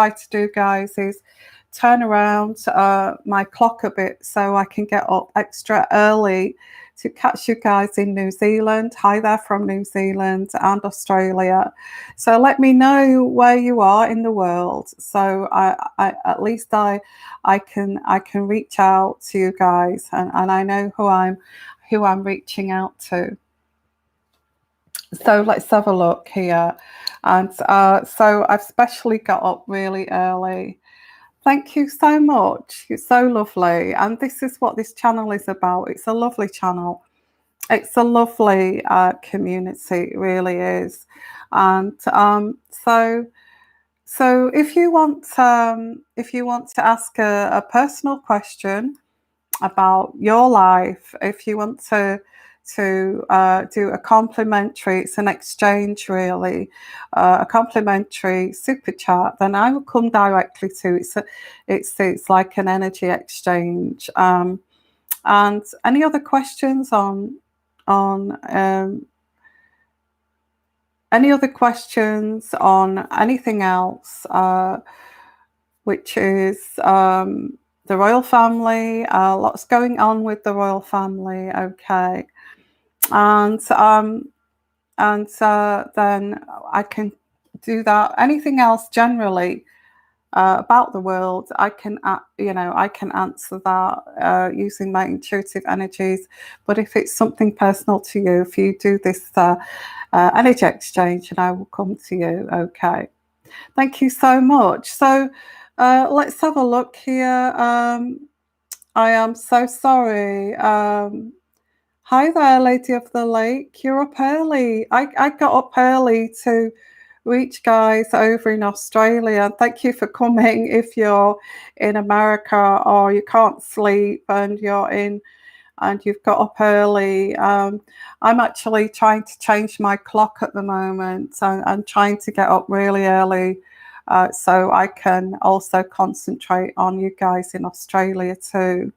try to do, guys, is turn around my clock a bit so I can get up extra early to catch you guys in New Zealand. Hi there from New Zealand and Australia. So let me know where you are in the world, so I at least I can reach out to you guys, and I know who I'm reaching out to. So let's have a look here. And so I've specially got up really early. Thank you so much. You're so lovely. And this is what this channel is about. It's a lovely channel. It's a lovely community. It really is. And so if you want to ask a personal question about your life, if you want to do a complimentary, it's an exchange really, a complimentary super chat, then I will come directly to it's like an energy exchange. And any other questions on any other questions on anything else, which is the royal family. Lots going on with the royal family. Okay. And then I can do that. Anything else generally about the world, I can I can answer that using my intuitive energies. But if it's something personal to you, if you do this energy exchange, and I will come to you. Okay. Thank you so much. So let's have a look here. I am so sorry. Hi there, Lady of the Lake. You're up early. I got up early to reach guys over in Australia. Thank you for coming. If you're in America or you can't sleep and you've got up early, I'm actually trying to change my clock at the moment. I'm trying to get up really early so I can also concentrate on you guys in Australia too.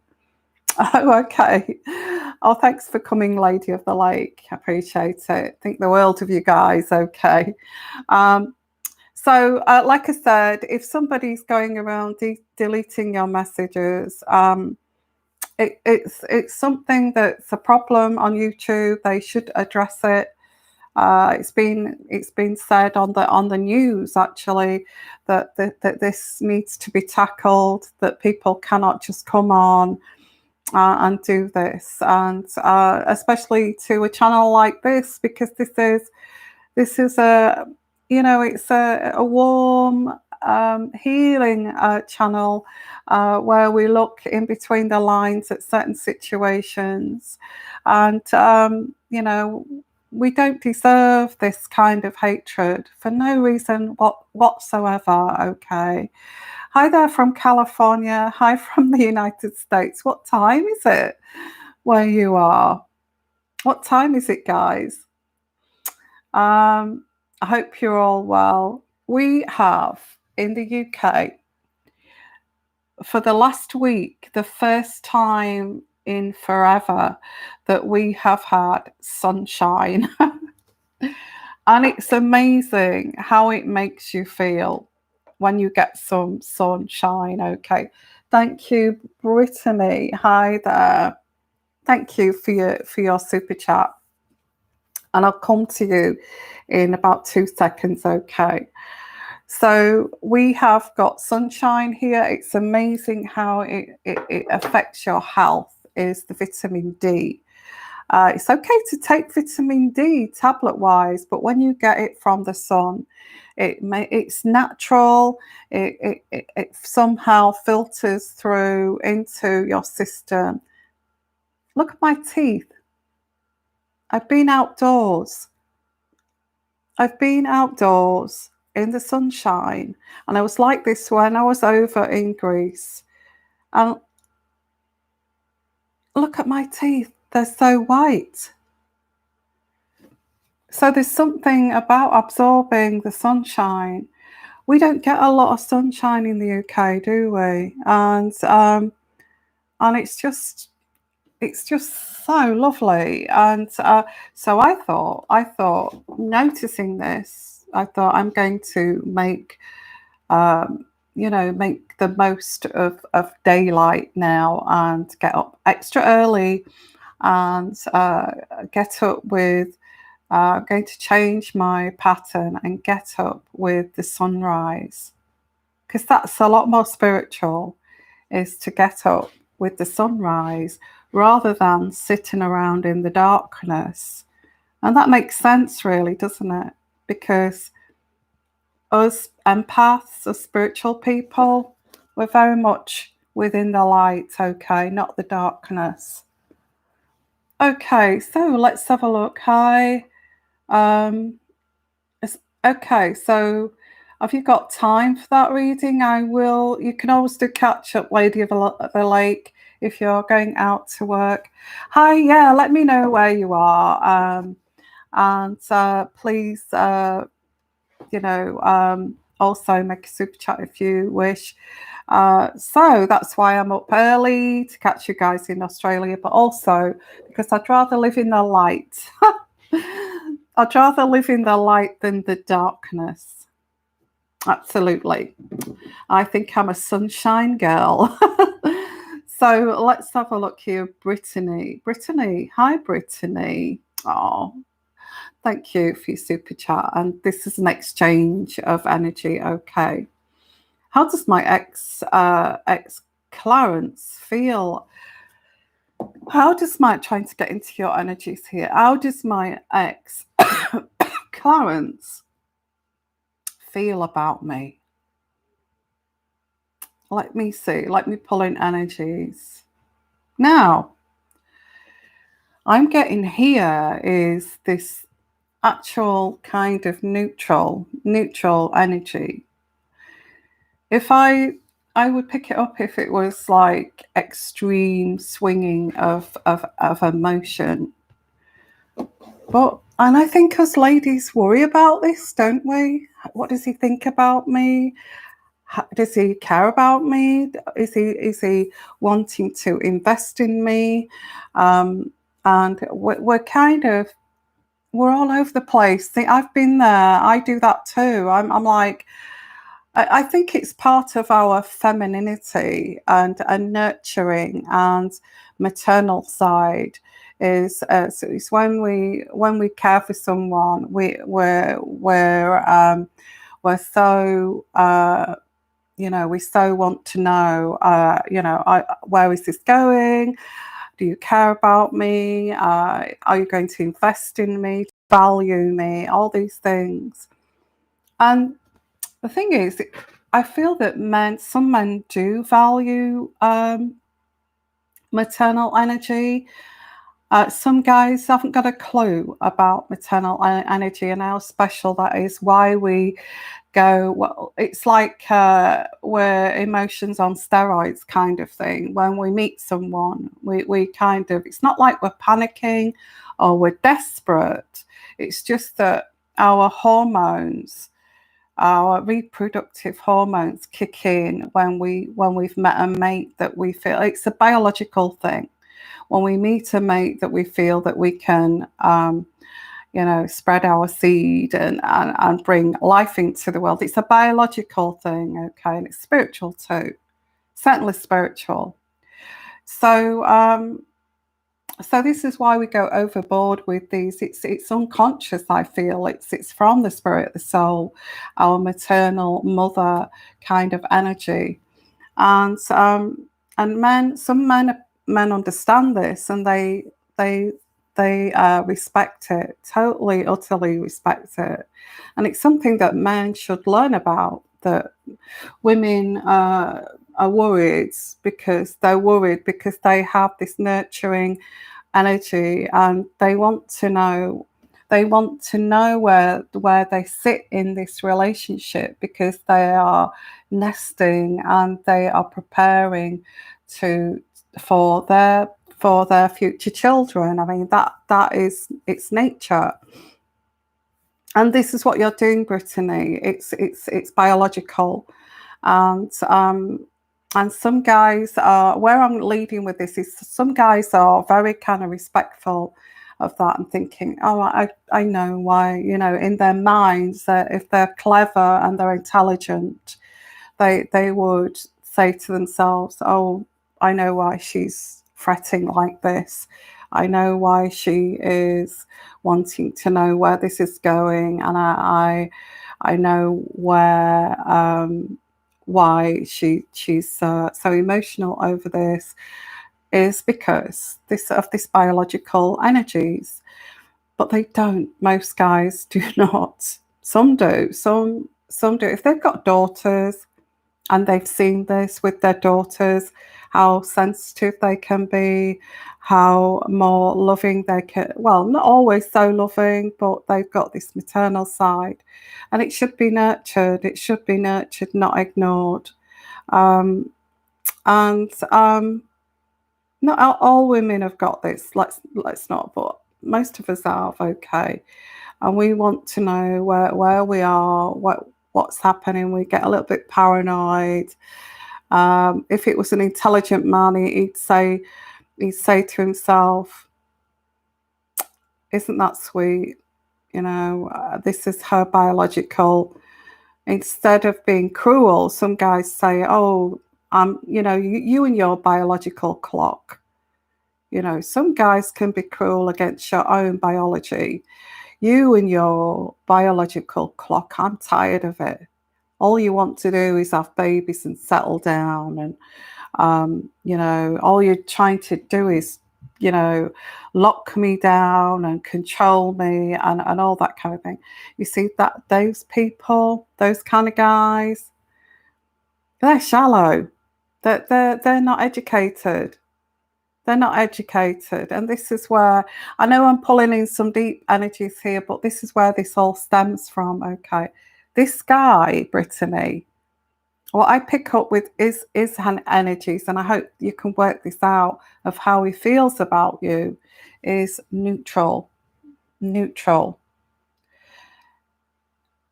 Oh, okay. Oh, thanks for coming, Lady of the Lake. I appreciate it. Think the world of you guys. Okay. Um, like I said, if somebody's going around deleting your messages, it's something that's a problem on YouTube. They should address it. It's been said on the news actually that this needs to be tackled. That people cannot just come on and do this, and especially to a channel like this, because this is a it's a warm healing channel where we look in between the lines at certain situations, and we don't deserve this kind of hatred for no reason whatsoever. Okay. Hi there from California. Hi from the United States. What time is it where you are? What time is it, guys? I hope you're all well. We have in the UK for the last week, the first time in forever that we have had sunshine. And it's amazing how it makes you feel when you get some sunshine. Okay. Thank you, Brittany. Hi there. Thank you for your super chat. And I'll come to you in about 2 seconds. Okay. So we have got sunshine here. It's amazing how it affects your health, is the vitamin D. It's okay to take vitamin D tablet wise, but when you get it from the sun, it's natural. It somehow filters through into your system. Look at my teeth. I've been outdoors. I've been outdoors in the sunshine, and I was like this when I was over in Greece. And look at my teeth. They're so white. So there's something about absorbing the sunshine. We don't get a lot of sunshine in the UK, do we? And it's just so lovely. And so I thought, noticing this, I thought I'm going to make make the most of daylight now and get up extra early and get up with going to change my pattern and get up with the sunrise, because that's a lot more spiritual, is to get up with the sunrise rather than sitting around in the darkness. And that makes sense, really, doesn't it? Because us empaths, us spiritual people, we're very much within the light, okay, not the darkness. Okay, so let's have a look. Hi. Um, okay, so have you got time for that reading? You can always do catch up, Lady of the Lake, if you're going out to work. Hi, yeah, let me know where you are. And please, also make a super chat if you wish. So that's why I'm up early to catch you guys in Australia, but also because I'd rather live in the light. I'd rather live in the light than the darkness. Absolutely. I think I'm a sunshine girl. So let's have a look here. Brittany. Brittany. Hi, Brittany. Oh, thank you for your super chat. And this is an exchange of energy. Okay. How does my ex Clarence feel? How does my trying to get into your energies here? How does my ex Clarence feel about me? Let me see. Let me pull in energies. Now, I'm getting here is this actual kind of neutral energy. If I would pick it up if it was like extreme swinging of emotion. And I think us ladies worry about this, don't we? What does he think about me? Does he care about me? Is he wanting to invest in me? And we're all over the place. See, I've been there. I do that too. I'm like, I think it's part of our femininity and nurturing and maternal side so it's when we care for someone, we're so we so want to know, where is this going? Do you care about me? Are you going to invest in me, value me, all these things? And the thing is, I feel that some men do value maternal energy. Some guys haven't got a clue about maternal energy and how special that is. Why we go, well, it's like we're emotions on steroids kind of thing. When we meet someone, we kind of, it's not like we're panicking or we're desperate. It's just that our hormones, our reproductive hormones kick in when we've met a mate that we feel, it's a biological thing. When we meet a mate that we feel that we can spread our seed and bring life into the world, it's a biological thing, okay, and it's spiritual too, certainly spiritual. So this is why we go overboard with these. It's unconscious, I feel. It's from the spirit, the soul, our maternal mother kind of energy. And some men understand this, and they respect it, totally, utterly respect it. And it's something that men should learn about, that women are worried because they have this nurturing energy, and they want to know where they sit in this relationship, because they are nesting and they are preparing for their future children. I mean, that is its nature. And this is what you're doing, Brittany. It's biological. And some guys are, where I'm leading with this is, some guys are very kind of respectful of that and thinking, oh, I know why, in their minds, that if they're clever and they're intelligent, they would say to themselves, "Oh, I know why she's fretting like this. I know why she is wanting to know where this is going, and I know why she's so emotional over this is because this biological energies." But they don't. Most guys do not. Some do. Some do. If they've got daughters and they've seen this with their daughters, how sensitive they can be, how more loving they can, well, not always so loving, but they've got this maternal side. And it should be nurtured. It should be nurtured, not ignored. Um, and not all women have got this. Let's not, but most of us have. Okay, and we want to know where we are, what's happening. We get a little bit paranoid. If it was an intelligent man, he'd say to himself, "Isn't that sweet? This is her biological." Instead of being cruel, some guys say, "Oh, you and your biological clock." Some guys can be cruel against your own biology. You and your biological clock, I'm tired of it. All you want to do is have babies and settle down. And, all you're trying to do is, lock me down and control me and all that kind of thing. You see that those people, those kind of guys, they're shallow. They're not educated. They're not educated. And this is where I know I'm pulling in some deep energies here, but this is where this all stems from. Okay. This guy, Brittany, what I pick up with is energies, and I hope you can work this out of how he feels about you, is neutral. Neutral.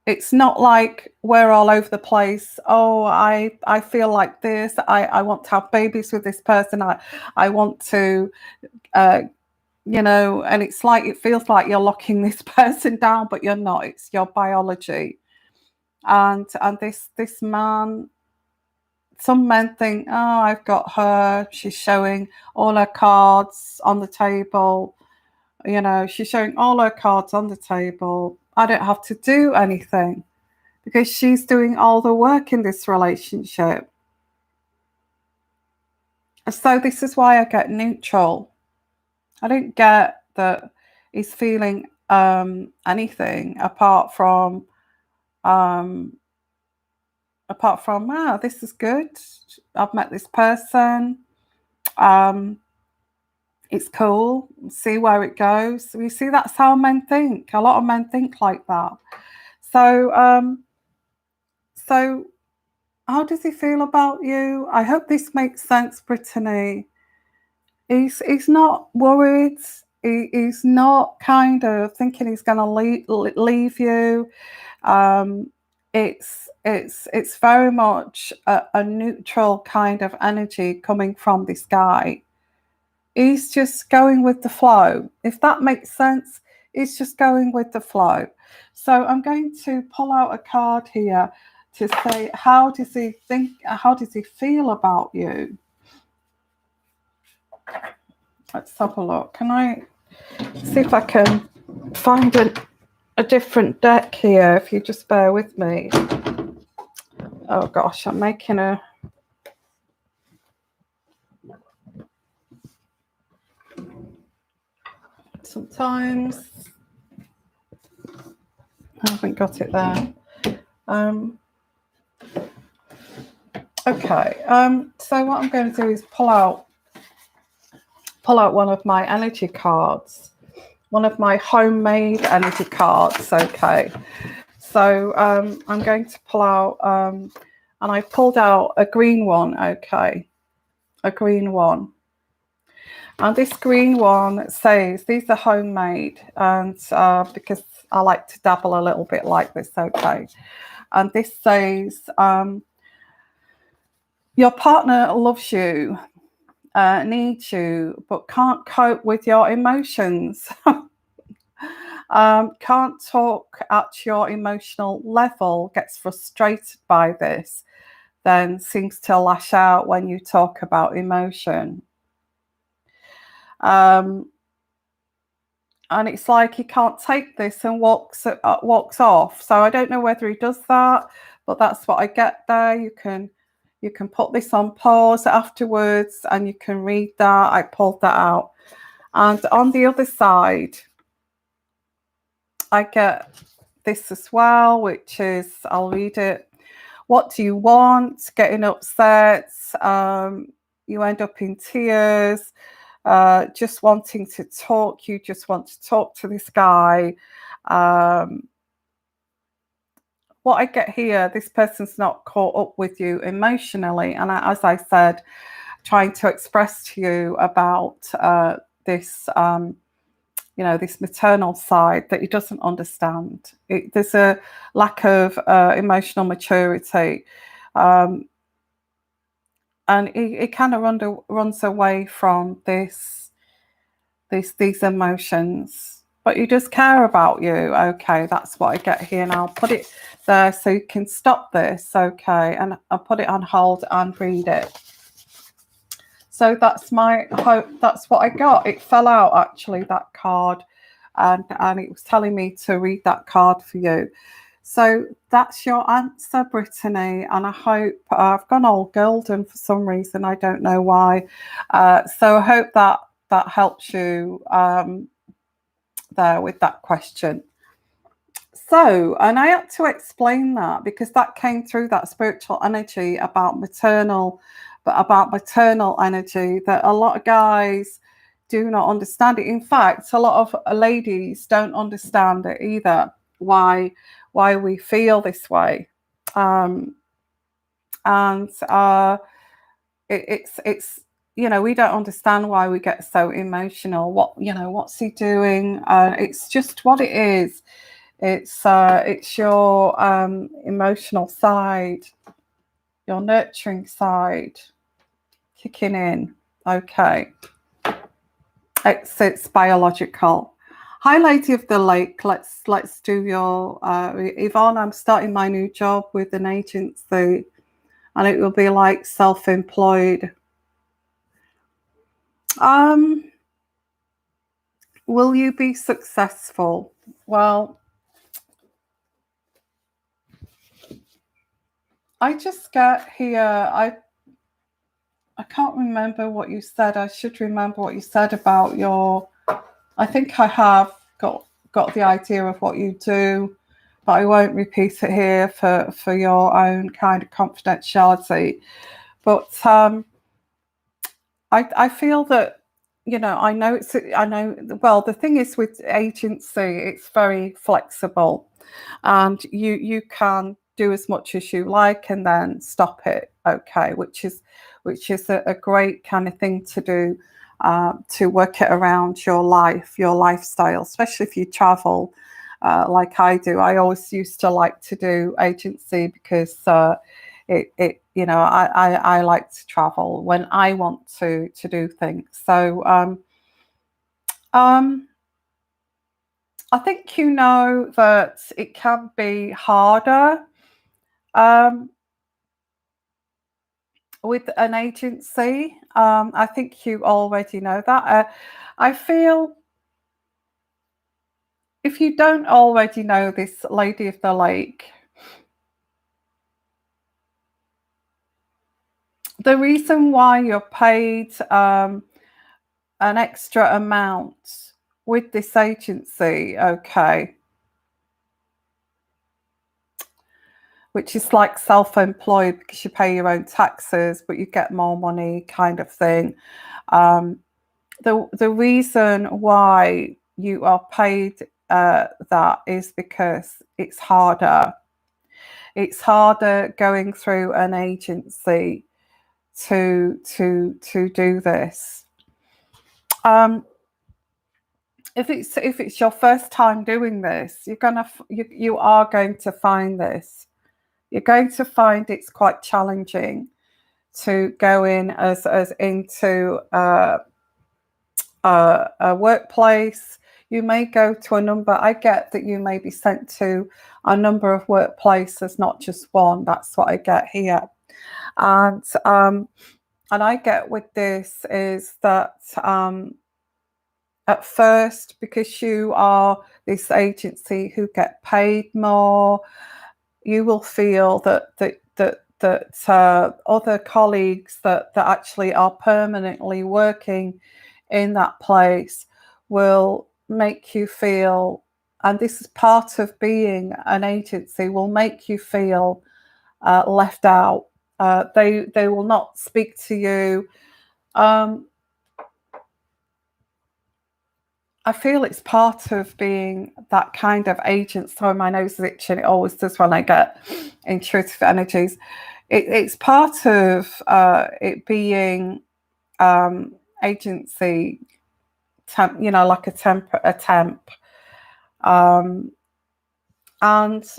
It's not like we're all over the place. Oh, I feel like this. I want to have babies with this person. I want to and it's like it feels like you're locking this person down, but you're not. It's your biology. And this man, some men think, "Oh, I've got her. She's showing all her cards on the table. She's showing all her cards on the table. I don't have to do anything because she's doing all the work in this relationship." So this is why I get neutral. I don't get that he's feeling anything apart from, wow, this is good. I've met this person. It's cool. See where it goes. You see, that's how men think. A lot of men think like that. So how does he feel about you? I hope this makes sense, Brittany. He's not worried. He's not kind of thinking he's going to leave you. It's very much a neutral kind of energy coming from this guy. He's just going with the flow. If that makes sense, he's just going with the flow. So I'm going to pull out a card here to say, how does he think? How does he feel about you? Let's have a look. Can I see if I can find a different deck here? If you just bear with me. Oh gosh, I'm making a... Sometimes I haven't got it there. Okay. So what I'm going to do is pull out one of my energy cards, one of my homemade energy cards. Okay. So I'm going to pull out, and I pulled out a green one. Okay. A green one. And this green one says, these are homemade, and because I like to dabble a little bit like this, okay. And this says, your partner loves you, needs you, but can't cope with your emotions. Can't talk at your emotional level, gets frustrated by this. then seems to lash out when you talk about emotion. Um, and it's like he can't take this and walks off. So I don't know whether he does that, but that's what I get there. You can put this on pause afterwards, and you can read that. I pulled that out, and on the other side, I get this as well, which is, I'll read it. What do you want? Getting upset. You end up in tears. Just wanting to talk. You just want to talk to this guy. What I get here, this person's not caught up with you emotionally. And as I said, trying to express to you about this, this maternal side that he doesn't understand. There's a lack of emotional maturity. And it kind of runs away from these emotions, but he does care about you. Okay, that's what I get here, and I'll put it there so you can stop this. Okay, and I'll put it on hold and read it. So that's my hope. That's what I got. It fell out, actually, that card, and it was telling me to read that card for you. So that's your answer, Brittany, and I hope I've gone all golden for some reason. I don't know why. So I hope that helps you there with that question. So, and I had to explain that because that came through that spiritual energy about maternal energy, that a lot of guys do not understand it. In fact, a lot of ladies don't understand it either, why we feel this way. It's we don't understand why we get so emotional. What's he doing? It's just what it is. It's your emotional side, your nurturing side kicking in. Okay. It's biological. Hi, Lady of the Lake. Let's do your Yvonne. I'm starting my new job with an agency, and it will be like self-employed. Will you be successful? Well, I just get here. I can't remember what you said. I should remember what you said about your. I think I have got the idea of what you do, but I won't repeat it here for your own kind of confidentiality. But I feel that, I know. Well, the thing is with agency, it's very flexible, and you can do as much as you like and then stop it. Okay, which is a great kind of thing to do, to work it around your lifestyle, especially if you travel like I do. I always used to like to do agency because I like to travel when I want to do things. So I think that it can be harder with an agency. I think you already know that. I feel, if you don't already know this, Lady of the Lake, the reason why you're paid an extra amount with this agency, okay, which is like self-employed because you pay your own taxes, but you get more money, kind of thing. The reason why you are paid that is because it's harder. It's harder going through an agency to do this. If it's your first time doing this, you are going to find this. You're going to find it's quite challenging to go in as into a workplace. You may go to a number. I get that you may be sent to a number of workplaces, not just one. That's what I get here. And I get with this is that at first, because you are this agency who get paid more, you will feel that other colleagues that actually are permanently working in that place will make you feel, and this is part of being an agency, will make you feel left out. They will not speak to you. Um, I feel it's part of being that kind of agent. Sorry, my nose is itching. It always does when I get intuitive energies. It's part of it being agency, like a temp, um, and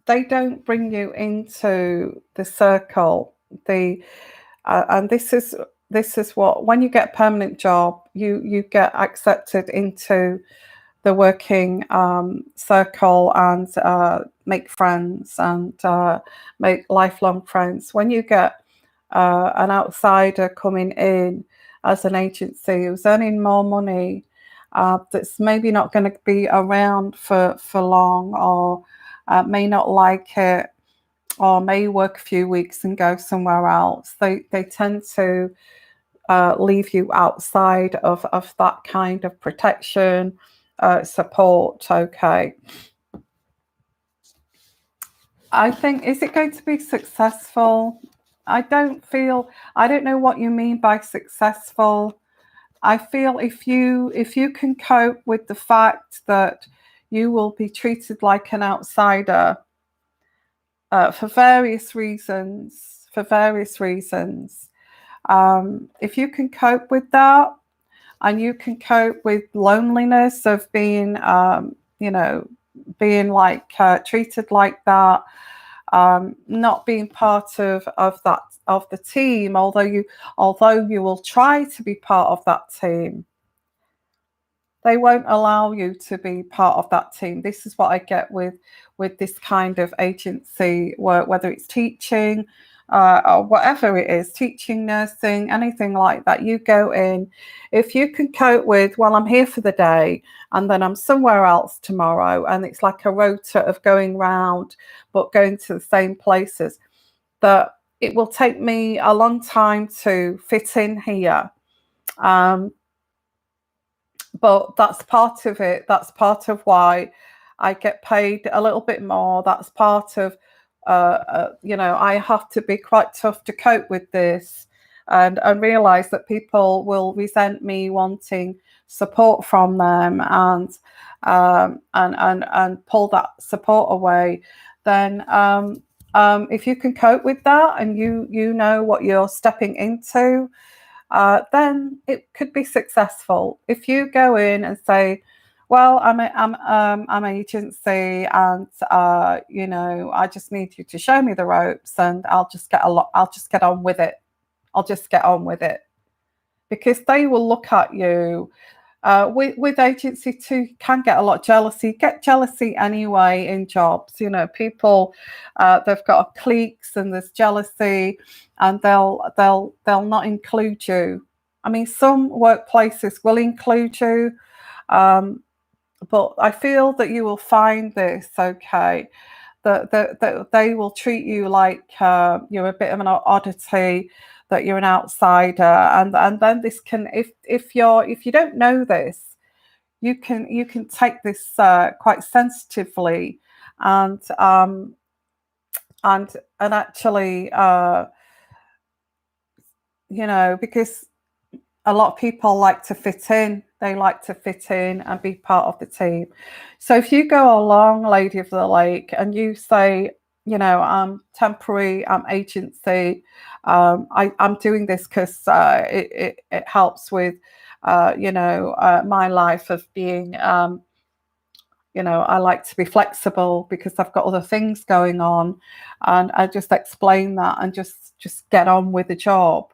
they don't bring you into the circle. And this is what, when you get a permanent job, you get accepted into the working circle, and make friends, and make lifelong friends. When you get an outsider coming in as an agency who's earning more money, that's maybe not going to be around for long, or may not like it, or may work a few weeks and go somewhere else, they tend to leave you outside of that kind of protection, support. Okay. I think, is it going to be successful? I don't know what you mean by successful. I feel if you can cope with the fact that you will be treated like an outsider for various reasons, if you can cope with that, and you can cope with loneliness of being, being like treated like that, not being part of that, of the team, although you will try to be part of that team, they won't allow you to be part of that team. This is what I get with this kind of agency work, whether it's teaching, or whatever it is, teaching, nursing, anything like that. You go in, if you can cope with, well, I'm here for the day and then I'm somewhere else tomorrow, and it's like a rota of going round but going to the same places, that it will take me a long time to fit in here. But that's part of it. That's part of why I get paid a little bit more. That's part of, I have to be quite tough to cope with this, and realize that people will resent me wanting support from them, and pull that support away. Then, if you can cope with that, and you know what you're stepping into, then it could be successful. If you go in and say, "Well, I'm agency, and I just need you to show me the ropes, and I'll just get on with it. I'll just get on with it," because they will look at you. With agency too, can get a lot of jealousy. Get jealousy anyway in jobs. People, they've got cliques, and there's jealousy, and they'll not include you. I mean, some workplaces will include you, but I feel that you will find this, okay, that they will treat you like you're a bit of an oddity, that you're an outsider, and then this can, if you don't know this, you can take this quite sensitively, and actually, because a lot of people like to fit in. They like to fit in and be part of the team. So if you go along, Lady of the Lake, and you say, I'm temporary, I'm agency, I'm doing this because it helps with, my life of being, I like to be flexible because I've got other things going on, and I just explain that, and just get on with the job,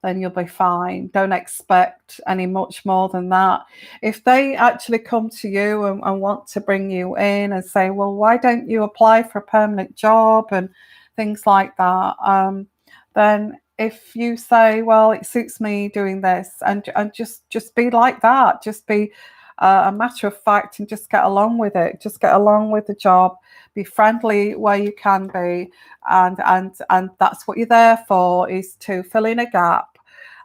then you'll be fine. Don't expect any much more than that. If they actually come to you and want to bring you in and say, well, why don't you apply for a permanent job and things like that. Then if you say, well, it suits me doing this, and just be like that, just be a matter of fact, and just get along with it, just get along with the job, be friendly where you can be, and that's what you're there for, is to fill in a gap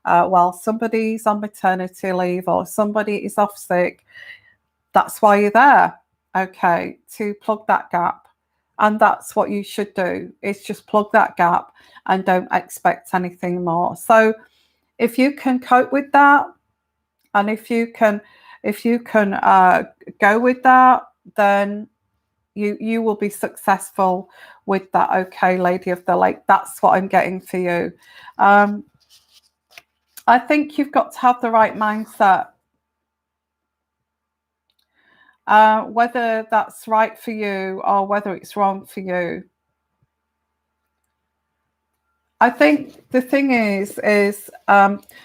while somebody's on maternity leave or somebody is off sick. That's why you're there, okay, to plug that gap. And that's what you should do, is just plug that gap and don't expect anything more. So if you can cope with that, and if you can go with that, then you will be successful with that. Okay, Lady of the Lake, that's what I'm getting for you. I think you've got to have the right mindset. Whether that's right for you or whether it's wrong for you. I think the thing is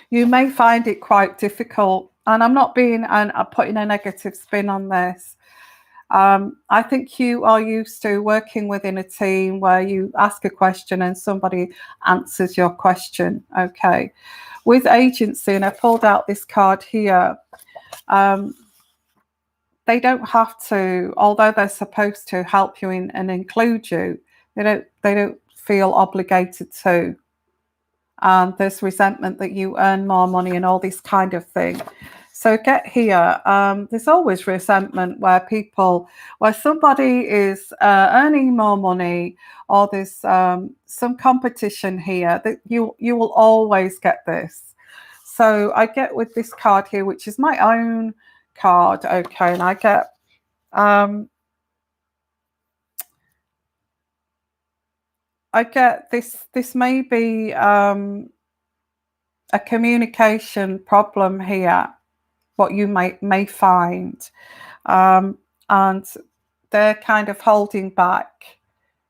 you may find it quite difficult, and I'm not being and putting a negative spin on this. I think you are used to working within a team where you ask a question and somebody answers your question. Okay, with agency, and I pulled out this card here. They don't have to, although they're supposed to help you in and include you. They don't feel obligated to. There's resentment that you earn more money and all this kind of thing. So get here. There's always resentment where somebody is earning more money, or there's some competition here. That you will always get this. So I get with this card here, which is my own card, okay, and I get this may be a communication problem here, what you may find, and they're kind of holding back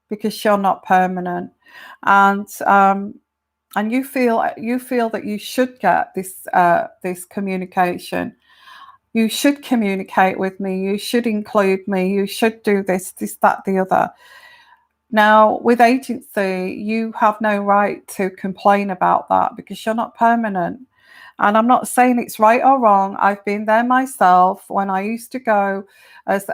because you're not permanent, and you feel that you should get this communication. You should communicate with me. You should include me. You should do this, that, the other. Now, with agency, you have no right to complain about that because you're not permanent. And I'm not saying it's right or wrong. I've been there myself when I used to go as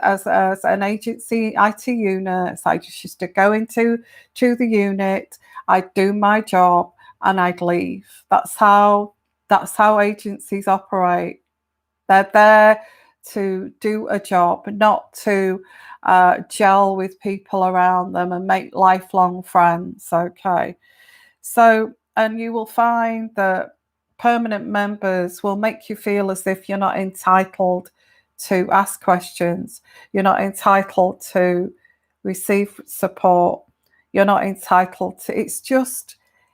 an agency IT unit. So I just used to go into the unit, I'd do my job, and I'd leave. That's how agencies operate. They're there to do a job, not to gel with people around them and make lifelong friends. Okay. So, and you will find that permanent members will make you feel as if you're not entitled to ask questions. You're not entitled to receive support. You're not entitled to,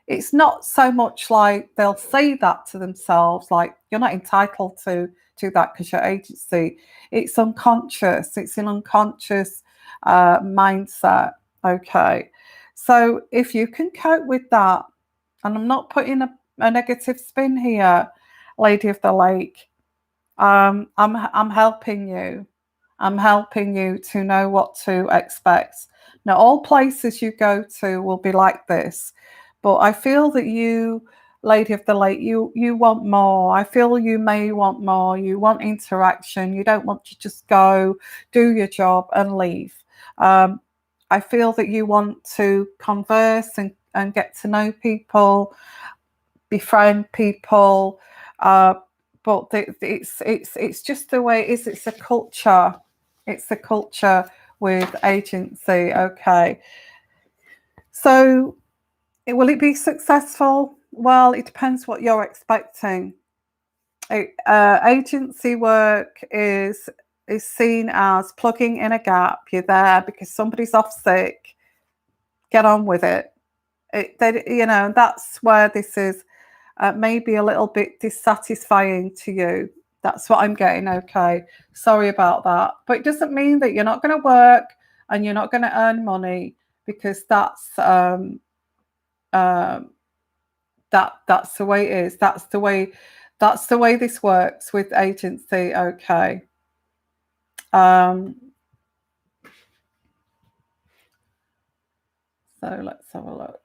it's not so much like they'll say that to themselves, like you're not entitled to that because your agency. It's unconscious. It's an unconscious mindset. Okay. So if you can cope with that, and I'm not putting a negative spin here, Lady of the Lake, I'm helping you. I'm helping you to know what to expect. Now, all places you go to will be like this, but I feel that you, Lady of the Lake, you want more. I feel you may want more. You want interaction. You don't want to just go, do your job and leave. I feel that you want to converse and get to know people, befriend people, but it's just the way it is. It's a culture. It's a culture with agency. Okay. So will it be successful? Well, it depends what you're expecting. Agency work is seen as plugging in a gap. You're there because somebody's off sick. Get on with it. That's where this is maybe a little bit dissatisfying to you. That's what I'm getting. Okay, sorry about that, but it doesn't mean that you're not going to work and you're not going to earn money, because that's the way it is. That's the way this works with agency. Okay. So let's have a look.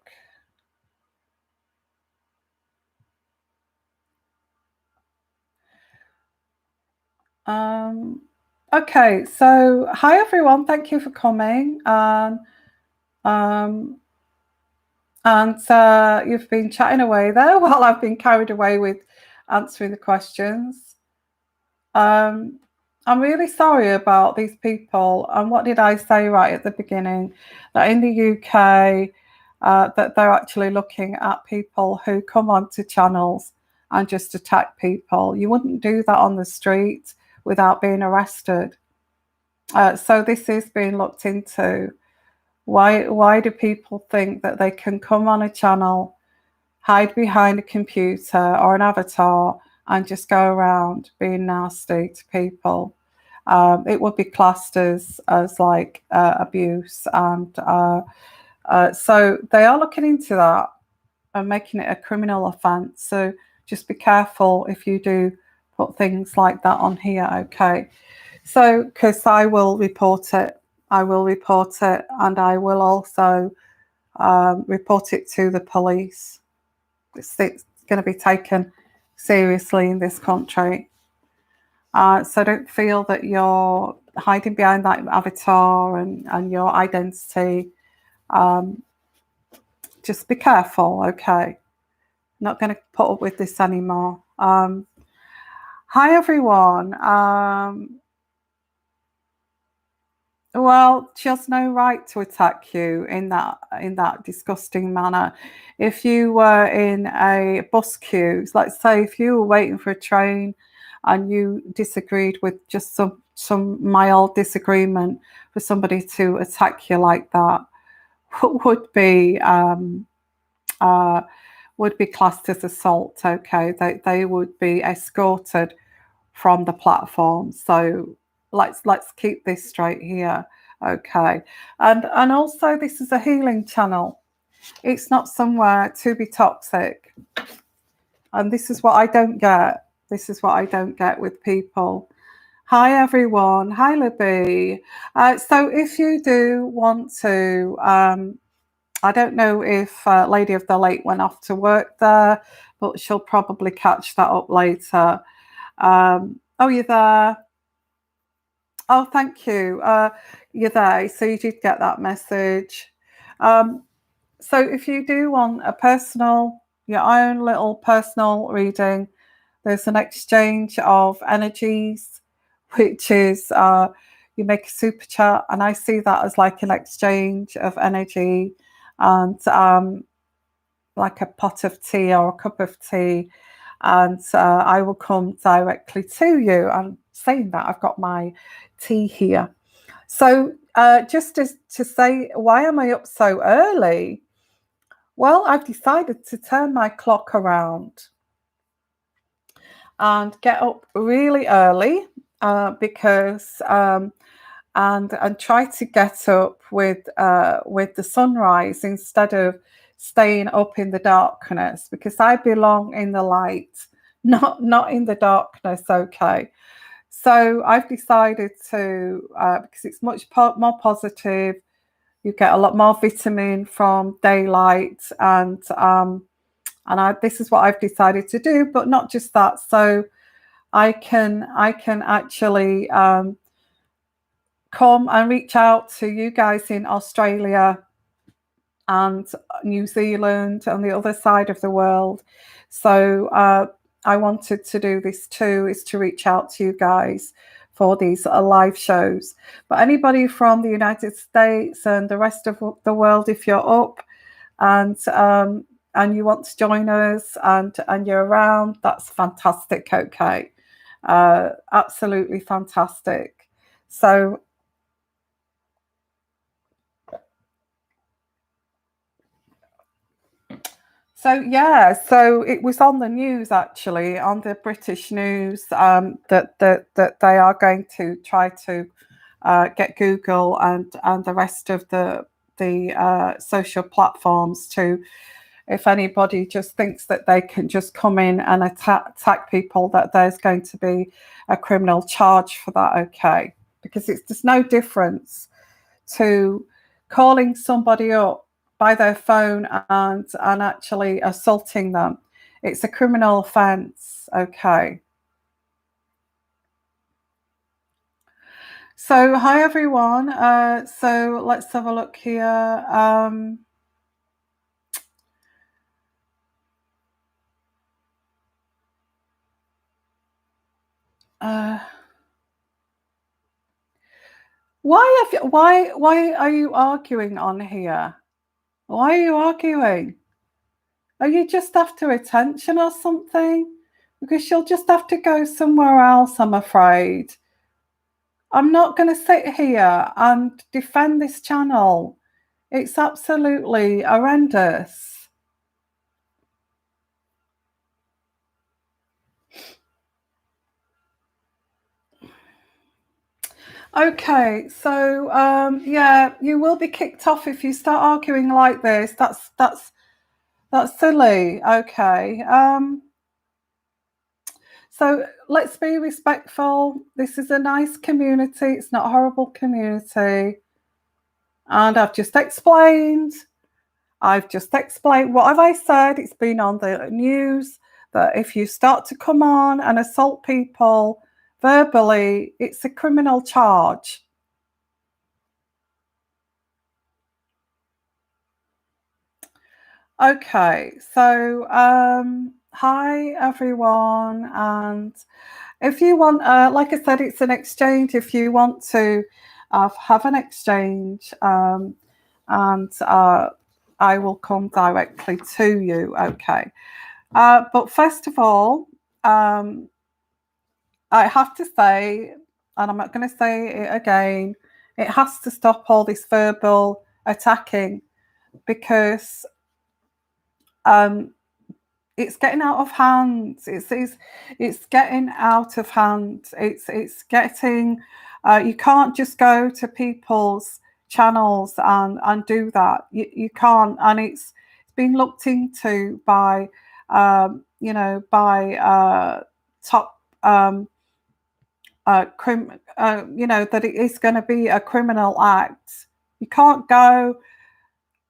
Okay, so hi everyone, thank you for coming. Um, and you've been chatting away there while I've been carried away with answering the questions. Um, I'm really sorry about these people. And what did I say right at the beginning? That in the UK, that they're actually looking at people who come onto channels and just attack people. You wouldn't do that on the street without being arrested. So this is being looked into. Why do people think that they can come on a channel, hide behind a computer or an avatar, and just go around being nasty to people? It would be classed as like abuse, and so they are looking into that and making it a criminal offence. So just be careful if you do put things like that on here. Okay. So, because I will report it, and I will also report it to the police. It's going to be taken seriously in this country. So don't feel that you're hiding behind that avatar and your identity. Just be careful, okay? Not going to put up with this anymore. Hi, everyone. Well, she has no right to attack you in that disgusting manner. If you were in a bus queue, let's say if you were waiting for a train and you disagreed with just some mild disagreement, for somebody to attack you like that would be uh, would be classed as assault. Okay, they would be escorted from the platform. So let's keep this straight here. Okay. And also this is a healing channel. It's not somewhere to be toxic. And this is what I don't get. This is what I don't get with people. Hi everyone. Hi Libby. So if you do want to I don't know if Lady of the Lake went off to work there, but she'll probably catch that up later. Oh, you're there. Oh, thank you. You're there. So you did get that message. Um, so if you do want your own little personal reading, there's an exchange of energies, which is you make a super chat, and I see that as like an exchange of energy and like a pot of tea or a cup of tea, and I will come directly to you. I'm saying that I've got my tea here. So just to say, why am I up so early? Well, I've decided to turn my clock around and get up really early because and try to get up with the sunrise instead of staying up in the darkness, because I belong in the light, not in the darkness. Okay, so I've decided to because it's much more positive. You get a lot more vitamin from daylight, and this is what I've decided to do. But not just that, so I can actually come and reach out to you guys in Australia and New Zealand on the other side of the world. So I wanted to do this too, is to reach out to you guys for these live shows. But anybody from the United States and the rest of the world, if you're up and you want to join us and you're around, that's fantastic. Okay, absolutely fantastic. So yeah, so it was on the news, actually, on the British news, that they are going to try to get Google and the rest of the social platforms to, if anybody just thinks that they can just come in and attack people, that there's going to be a criminal charge for that. Okay, because there's no difference to calling somebody up by their phone and actually assaulting them. It's a criminal offence. Okay. So hi everyone. So let's have a look here. Why are you arguing on here? Why are you arguing? Are you just after attention or something? Because you'll just have to go somewhere else, I'm afraid. I'm not going to sit here and defend this channel. It's absolutely horrendous. Okay, so yeah, you will be kicked off if you start arguing like this. That's silly. Okay. So let's be respectful. This is a nice community. It's not a horrible community. And I've just explained. What have I said? It's been on the news that if you start to come on and assault people verbally, it's a criminal charge. Okay, so hi everyone, and if you want, like I said, it's an exchange. If you want to have an exchange, and I will come directly to you. Okay, but first of all, I have to say, and I'm not going to say it again, it has to stop all this verbal attacking because it's getting out of hand. It's getting out of hand. It's getting. You can't just go to people's channels and do that. You can't, and it's been looked into by by top that it is going to be a criminal act. You can't go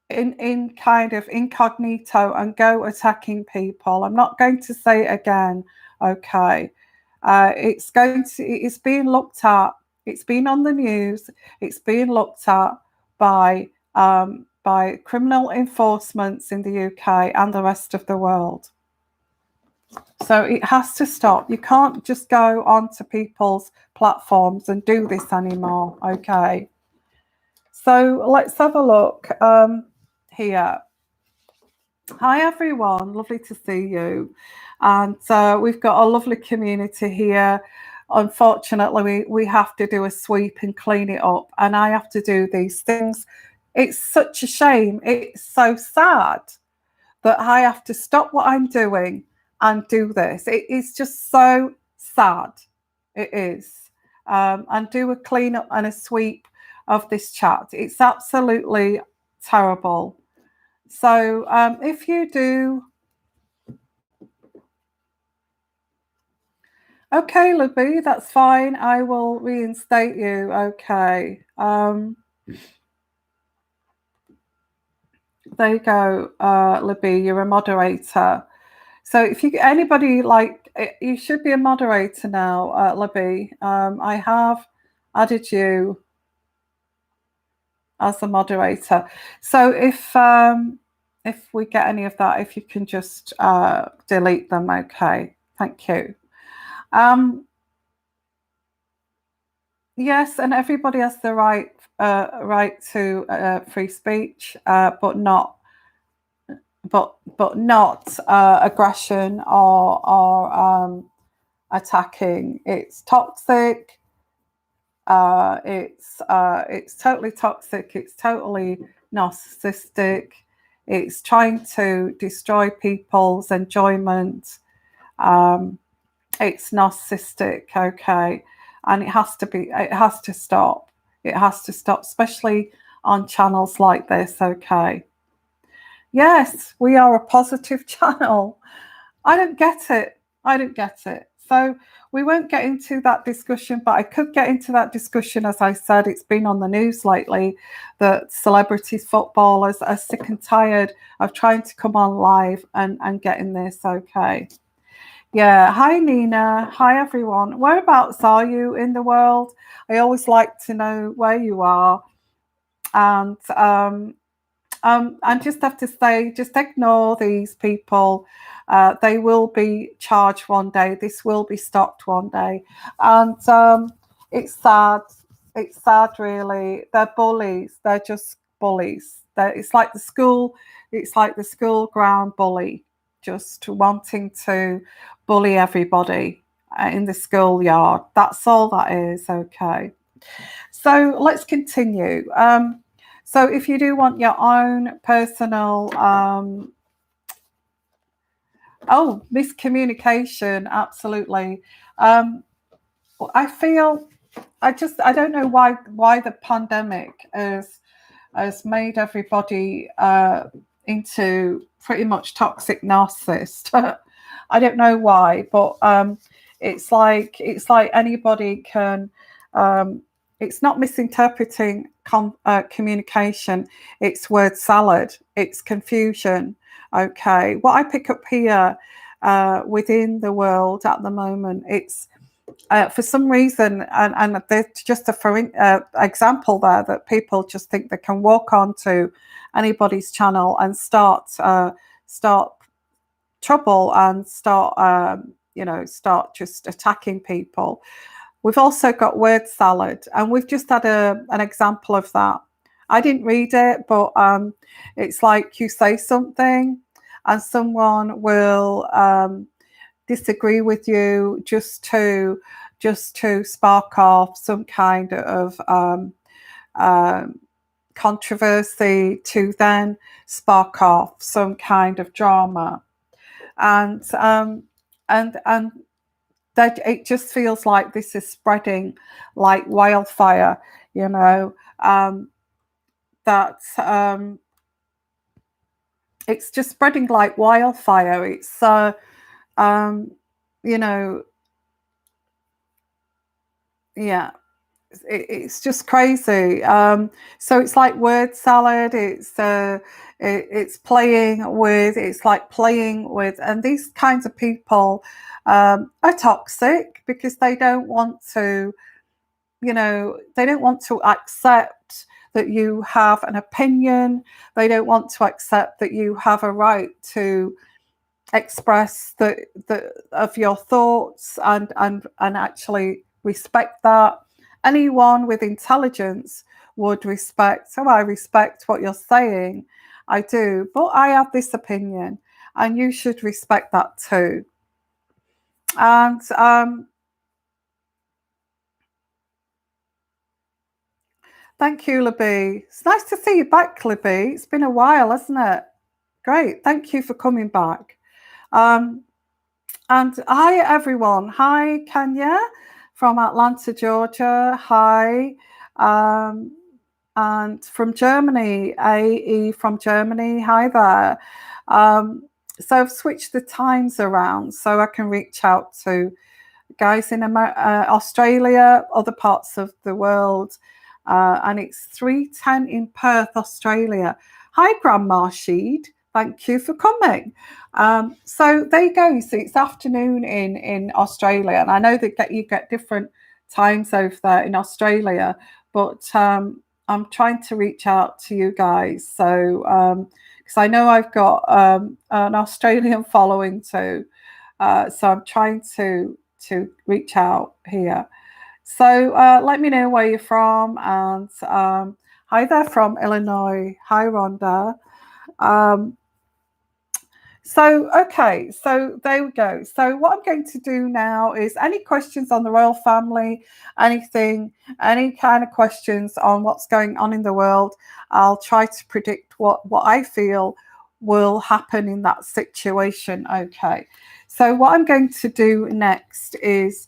in kind of incognito and go attacking people. I'm not going to say it again. Okay. It's being looked at. It's been on the news. It's being looked at by criminal enforcements in the UK and the rest of the world. So it has to stop. You can't just go onto people's platforms and do this anymore. Okay. So let's have a look here. Hi everyone, lovely to see you. And we've got a lovely community here. Unfortunately, we have to do a sweep and clean it up, and I have to do these things. It's such a shame. It's so sad that I have to stop what I'm doing and do this. It is just so sad. It is. And do a clean up and a sweep of this chat. It's absolutely terrible. So if you do, okay, Libby, that's fine. I will reinstate you. Okay. There you go, Libby. You're a moderator. So if you anybody like, you should be a moderator now, Libby. I have added you as a moderator. So if we get any of that, if you can just delete them, okay. Thank you. Yes, and everybody has the right to free speech, but not aggression or attacking. It's toxic. It's totally toxic. It's totally narcissistic. It's trying to destroy people's enjoyment. It's narcissistic, okay, and it has to stop. It has to stop, especially on channels like this, okay. Yes, we are a positive channel. I don't get it. So we won't get into that discussion, but I could get into that discussion. As I said, it's been on the news lately that celebrities, footballers are sick and tired of trying to come on live and getting this. Okay. Yeah. Hi, Nina. Hi, everyone. Whereabouts are you in the world? I always like to know where you are. And I just have to say, just ignore these people. They will be charged one day. This will be stopped one day. And it's sad. It's sad, really. They're bullies. They're just bullies. It's like the school. It's like the school ground bully, just wanting to bully everybody in the schoolyard. That's all that is. Okay. So let's continue. So if you do want your own personal, miscommunication, absolutely. I feel, I don't know why the pandemic has made everybody into pretty much toxic narcissist. I don't know why, but it's like anybody can. It's not misinterpreting communication. It's word salad. It's confusion. Okay, what I pick up here within the world at the moment, it's for some reason, and there's just a example there that people just think they can walk onto anybody's channel and start trouble and start just attacking people. We've also got word salad, and we've just had an example of that. I didn't read it, but it's like you say something and someone will disagree with you just to spark off some kind of controversy, to then spark off some kind of drama, and that it just feels like this is spreading like wildfire, that it's just spreading like wildfire. It's yeah, it's just crazy. So it's like word salad. It's playing with. It's like playing with, and these kinds of people are toxic because they don't want to, they don't want to accept that you have an opinion. They don't want to accept that you have a right to express the of your thoughts and actually respect that. Anyone with intelligence would respect. So I respect what you're saying. I do, but I have this opinion, and you should respect that too. And thank you, Libby. It's nice to see you back, Libby. It's been a while, hasn't it? Great. Thank you for coming back. And hi, everyone. Hi, Kenya from Atlanta, Georgia. Hi. And from Germany, AE from Germany. Hi there. So I've switched the times around so I can reach out to guys in Australia, other parts of the world. And it's 3:10 in Perth, Australia. Hi, Grandma Sheed. Thank you for coming. So there you go. So it's afternoon in Australia, and I know that you get different times over there in Australia, but I'm trying to reach out to you guys. So because I know I've got an Australian following too, so I'm trying to reach out here. So let me know where you're from, and hi there from Illinois. Hi, Rhonda. Okay, so there we go. So what I'm going to do now is any questions on the royal family, anything, any kind of questions on what's going on in the world, I'll try to predict what I feel will happen in that situation. Okay, so what I'm going to do next is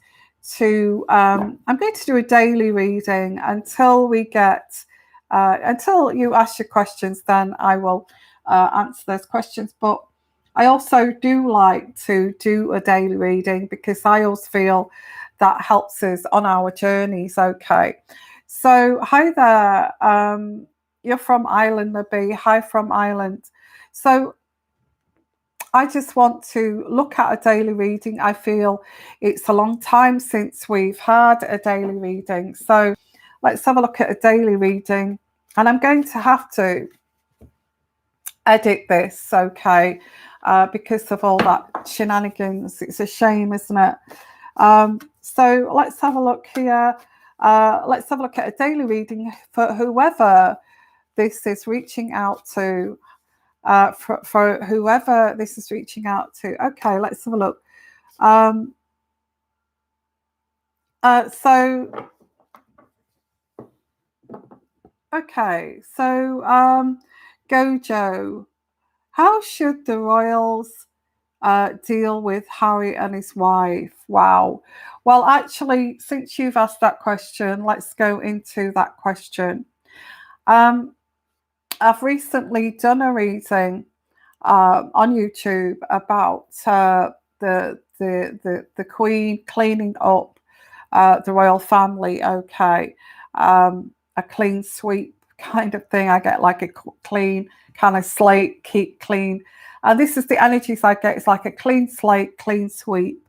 I'm going to do a daily reading until we get, until you ask your questions, then I will answer those questions. But I also do like to do a daily reading because I always feel that helps us on our journeys. Okay. So, hi there. You're from Ireland, Nabi. Hi from Ireland. So, I just want to look at a daily reading. I feel it's a long time since we've had a daily reading. So, let's have a look at a daily reading. And I'm going to have to edit this, okay, because of all that shenanigans. It's a shame, isn't it? So let's have a look here. Let's have a look at a daily reading for whoever this is reaching out to. For whoever this is reaching out to. Okay, let's have a look. So okay, so Gojo, how should the royals deal with Harry and his wife? Wow. Well, actually, since you've asked that question, let's go into that question. Um, I've recently done a reading on YouTube about the Queen cleaning up the royal family. Okay, a clean sweep kind of thing. I get like a clean kind of slate, keep clean. And this is the energies I get. It's like a clean slate, clean sweep,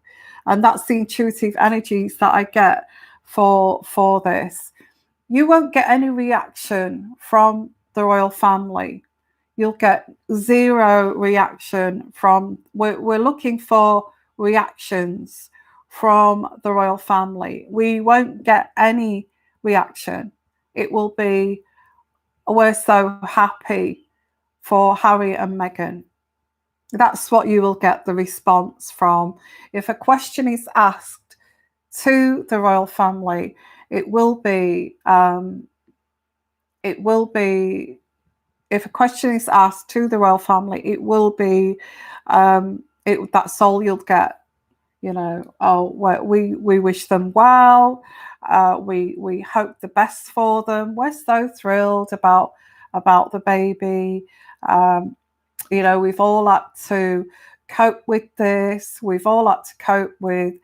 and that's the intuitive energies that I get for this. You won't get any reaction from the royal family. You'll get zero reaction from. We're looking for reactions from the royal family. We won't get any reaction. It will be, we're so happy for Harry and Meghan. That's what you will get the response from. If a question is asked to the royal family, it will be, if a question is asked to the royal family, it will be, that's all you'll get. You know, oh, we wish them well. We hope the best for them. We're so thrilled about the baby. You know, we've all had to cope with this. We've all had to cope with,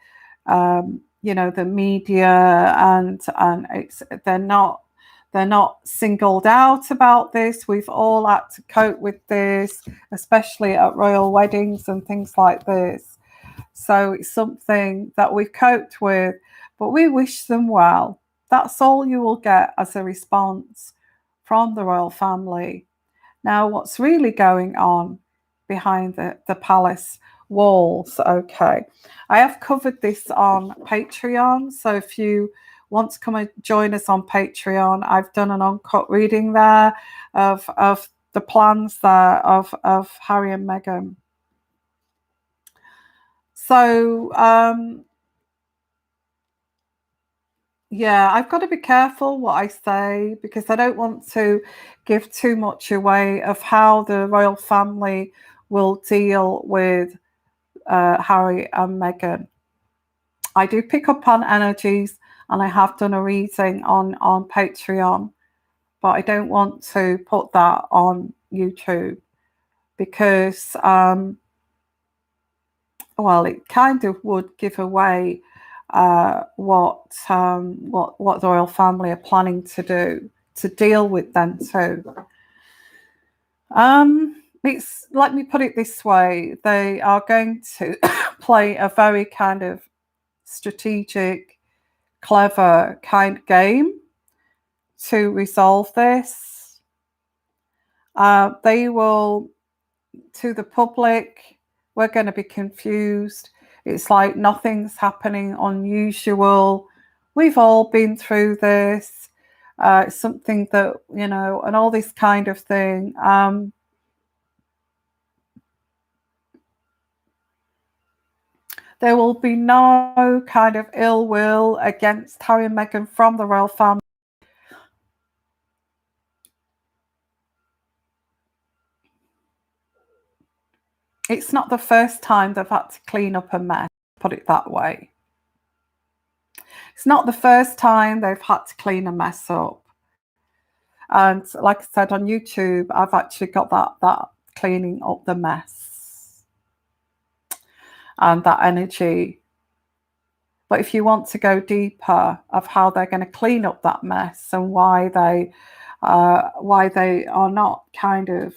you know, the media, and it's they're not singled out about this. We've all had to cope with this, especially at royal weddings and things like this. So it's something that we've coped with, but we wish them well. That's all you will get as a response from the royal family. Now, what's really going on behind the palace walls? Okay, I have covered this on Patreon. So if you want to come and join us on Patreon, I've done an uncut reading there of the plans there of Harry and Meghan. So yeah, I've got to be careful what I say because I don't want to give too much away of how the royal family will deal with Harry and Meghan. I do pick up on energies, and I have done a reading on Patreon, but I don't want to put that on YouTube because well, it kind of would give away what the royal family are planning to do to deal with them too. It's, let me put it this way: they are going to play a very kind of strategic, clever kind of game to resolve this. They will, to the public, we're going to be confused. It's like nothing's happening unusual. We've all been through this. It's something that, you know, and all this kind of thing. There will be no kind of ill will against Harry and Meghan from the royal family. It's not the first time they've had to clean up a mess, put it that way. It's not the first time they've had to clean a mess up. And like I said on YouTube, I've actually got that cleaning up the mess. and that energy. But if you want to go deeper of how they're going to clean up that mess and why they are not kind of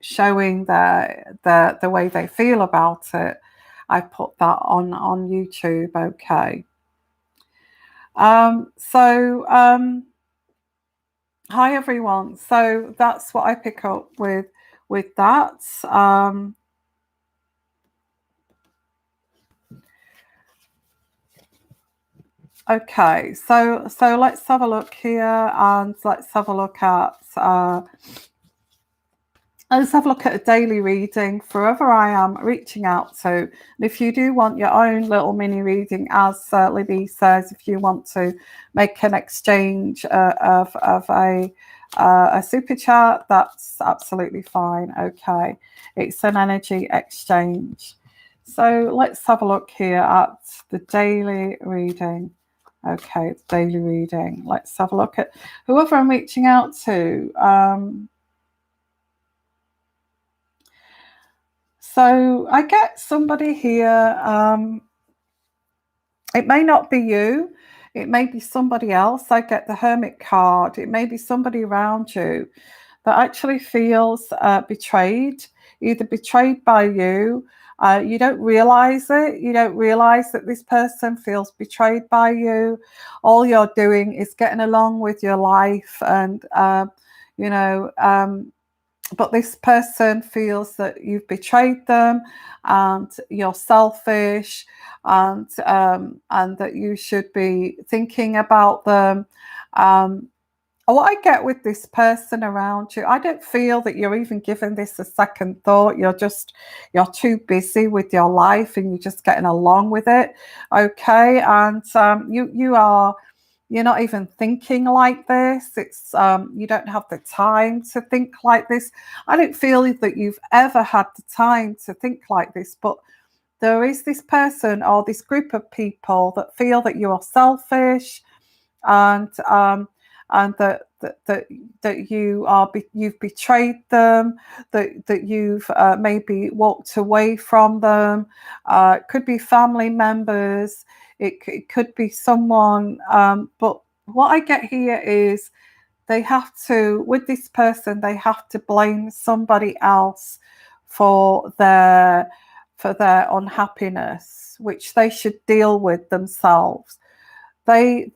showing the way they feel about it, I put that on YouTube. Okay. Hi everyone. So that's what I pick up with that. Okay, so let's have a look here, and let's have a look at a daily reading for whoever I am reaching out to. And if you do want your own little mini reading, as Libby says, if you want to make an exchange of a super chat, that's absolutely fine. Okay, it's an energy exchange. So let's have a look here at the daily reading. Okay, it's daily reading. Let's have a look at whoever I'm reaching out to. So I get somebody here. It may not be you. It may be somebody else. I get the Hermit card. It may be somebody around you that actually feels betrayed, either betrayed by you. You don't realize it. You don't realize that this person feels betrayed by you. All you're doing is getting along with your life, and you know. But this person feels that you've betrayed them, and you're selfish, and that you should be thinking about them. What I get with this person around you, I don't feel that you're even giving this a second thought. You're too busy with your life, and you're just getting along with it. Okay, and you're not even thinking like this. It's you don't have the time to think like this. I don't feel that you've ever had the time to think like this, but there is this person or this group of people that feel that you are selfish, and that you've betrayed them, that you've maybe walked away from them. It could be family members. It could be someone. But what I get here is they have to, with this person, they have to blame somebody else for their unhappiness, which they should deal with themselves. They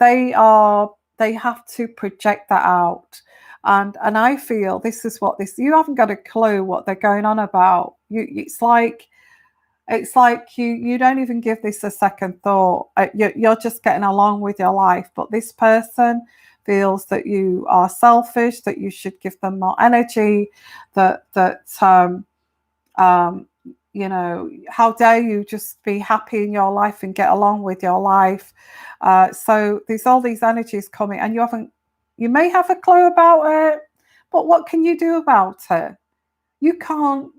have to project that out. And I feel this is what this, you haven't got a clue what they're going on about. It's like you don't even give this a second thought. You're just getting along with your life. But this person feels that you are selfish, that you should give them more energy, that you know, how dare you just be happy in your life and get along with your life. So there's all these energies coming, and you may have a clue about it, but what can you do about it? You can't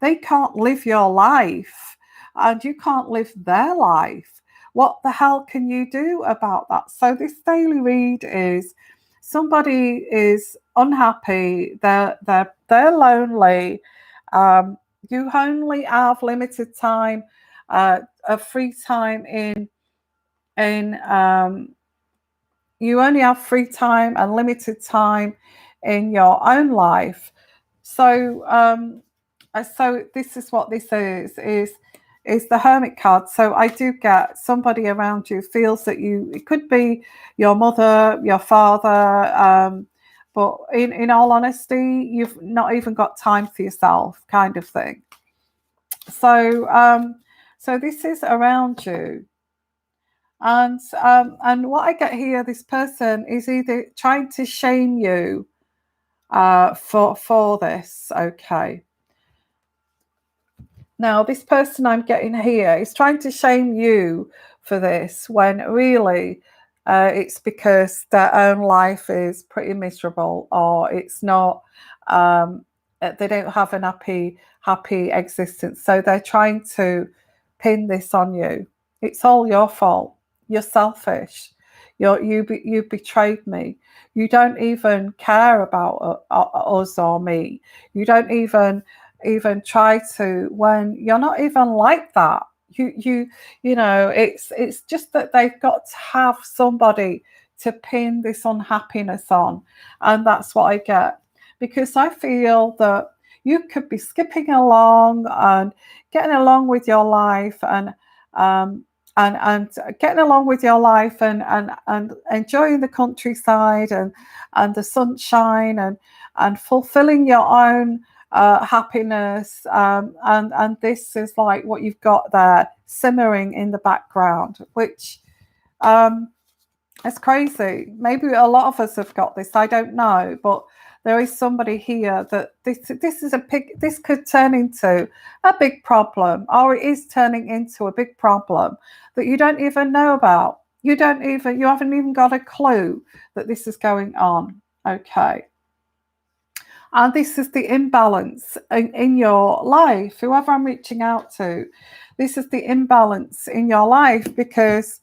they can't live your life, and you can't live their life. What the hell can you do about that? So this daily read is somebody is unhappy, they're lonely. You only have limited time, of free time in you only have free time and limited time in your own life. So so this is what this is the Hermit card. So I do get somebody around you feels that it could be your mother, your father, but in all honesty, you've not even got time for yourself, kind of thing. So so this is around you. And what I get here, this person is either trying to shame you for this. Okay. Now, this person I'm getting here is trying to shame you for this, when really it's because their own life is pretty miserable, or it's not. They don't have an happy existence, so they're trying to pin this on you. It's all your fault. You're selfish. You betrayed me. You don't even care about us or me. You don't even even try to, when you're not even like that. It's just that they've got to have somebody to pin this unhappiness on, and that's what I get, because I feel that you could be skipping along and getting along with your life, um, and getting along with your life, and enjoying the countryside, and the sunshine, and fulfilling your own happiness, and this is like what you've got there simmering in the background, which is crazy. Maybe a lot of us have got this, I don't know, but there is somebody here that this could turn into a big problem, or it is turning into a big problem that you don't even know about. You haven't even got a clue that this is going on. Okay. And this is the imbalance in your life. Whoever I'm reaching out to, this is the imbalance in your life, because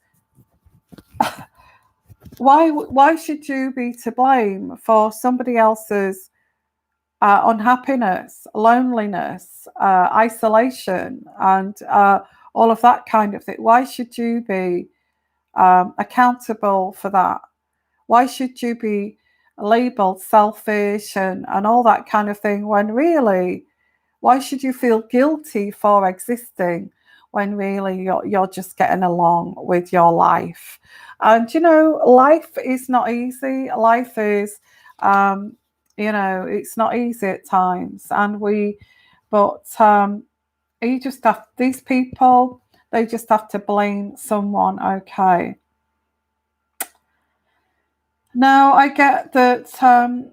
why should you be to blame for somebody else's unhappiness, loneliness, isolation, and all of that kind of thing? Why should you be accountable for that? Why should you be labeled selfish and all that kind of thing, when really, why should you feel guilty for existing when really you're just getting along with your life? And life is not easy. Life is, it's not easy at times, but you just have, these people, they just have to blame someone. Okay. Now, I get that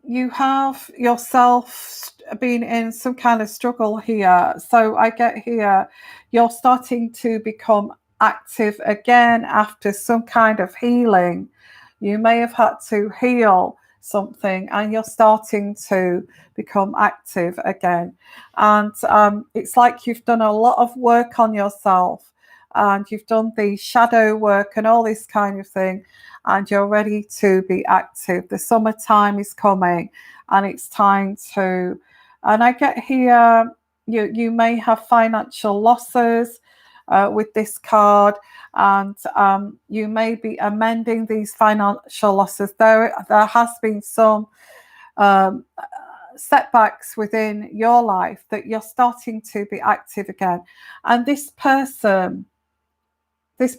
you have yourself been in some kind of struggle here. So I get here, you're starting to become active again after some kind of healing. You may have had to heal something, and you're starting to become active again. And it's like you've done a lot of work on yourself, and you've done the shadow work and all this kind of thing, and you're ready to be active. The summertime is coming, and it's time to, and I get here, you may have financial losses with this card, and you may be amending these financial losses. There has been some setbacks within your life that you're starting to be active again. And this person is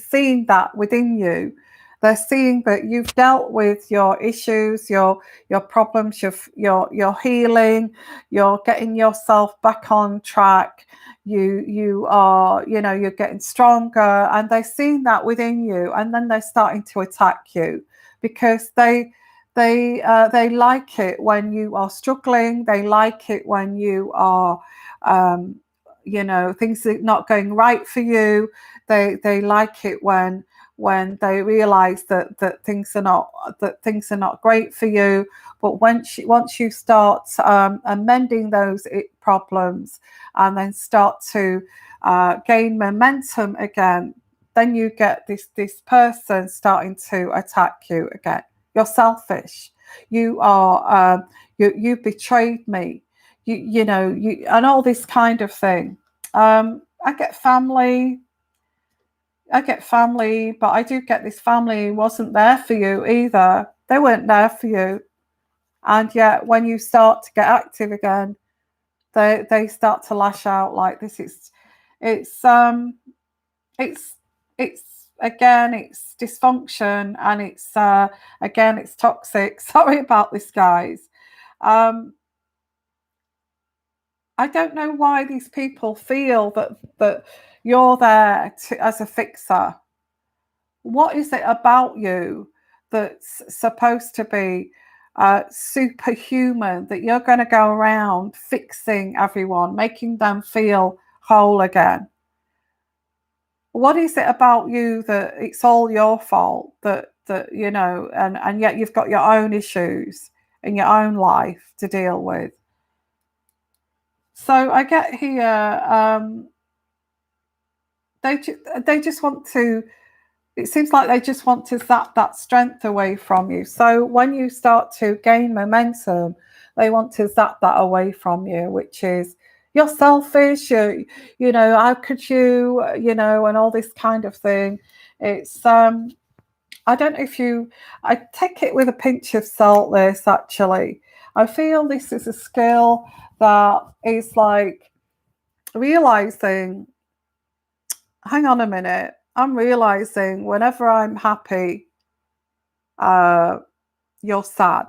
seeing that within you. They're seeing that you've dealt with your issues, your problems, your healing, you're getting yourself back on track. You are, you're getting stronger, and they're seeing that within you, and then they're starting to attack you, because they like it when you are struggling. They like it when you are, things are not going right for you. They like it when they realize that things are not great for you. But once you start amending those problems, and then start to gain momentum again, then you get this person starting to attack you again. You're selfish. You are you betrayed me. You and all this kind of thing. I get family, but I do get this family wasn't there for you either. They weren't there for you. And yet when you start to get active again, they start to lash out like this. It's again, it's dysfunction, and it's again, it's toxic. Sorry about this, guys. I don't know why these people feel that you're there as a fixer. What is it about you that's supposed to be superhuman, that you're going to go around fixing everyone, making them feel whole again? What is it about you that it's all your fault, that and yet you've got your own issues in your own life to deal with? So I get here, they just want to, it seems like they just want to zap that strength away from you. So when you start to gain momentum, they want to zap that away from you, which is you're selfish, you know, how could you, you know, and all this kind of thing. It's I don't know if you, I take it with a pinch of salt, this actually. I feel this is a skill that is like realizing, hang on a minute, I'm realizing whenever I'm happy, uh, you're sad.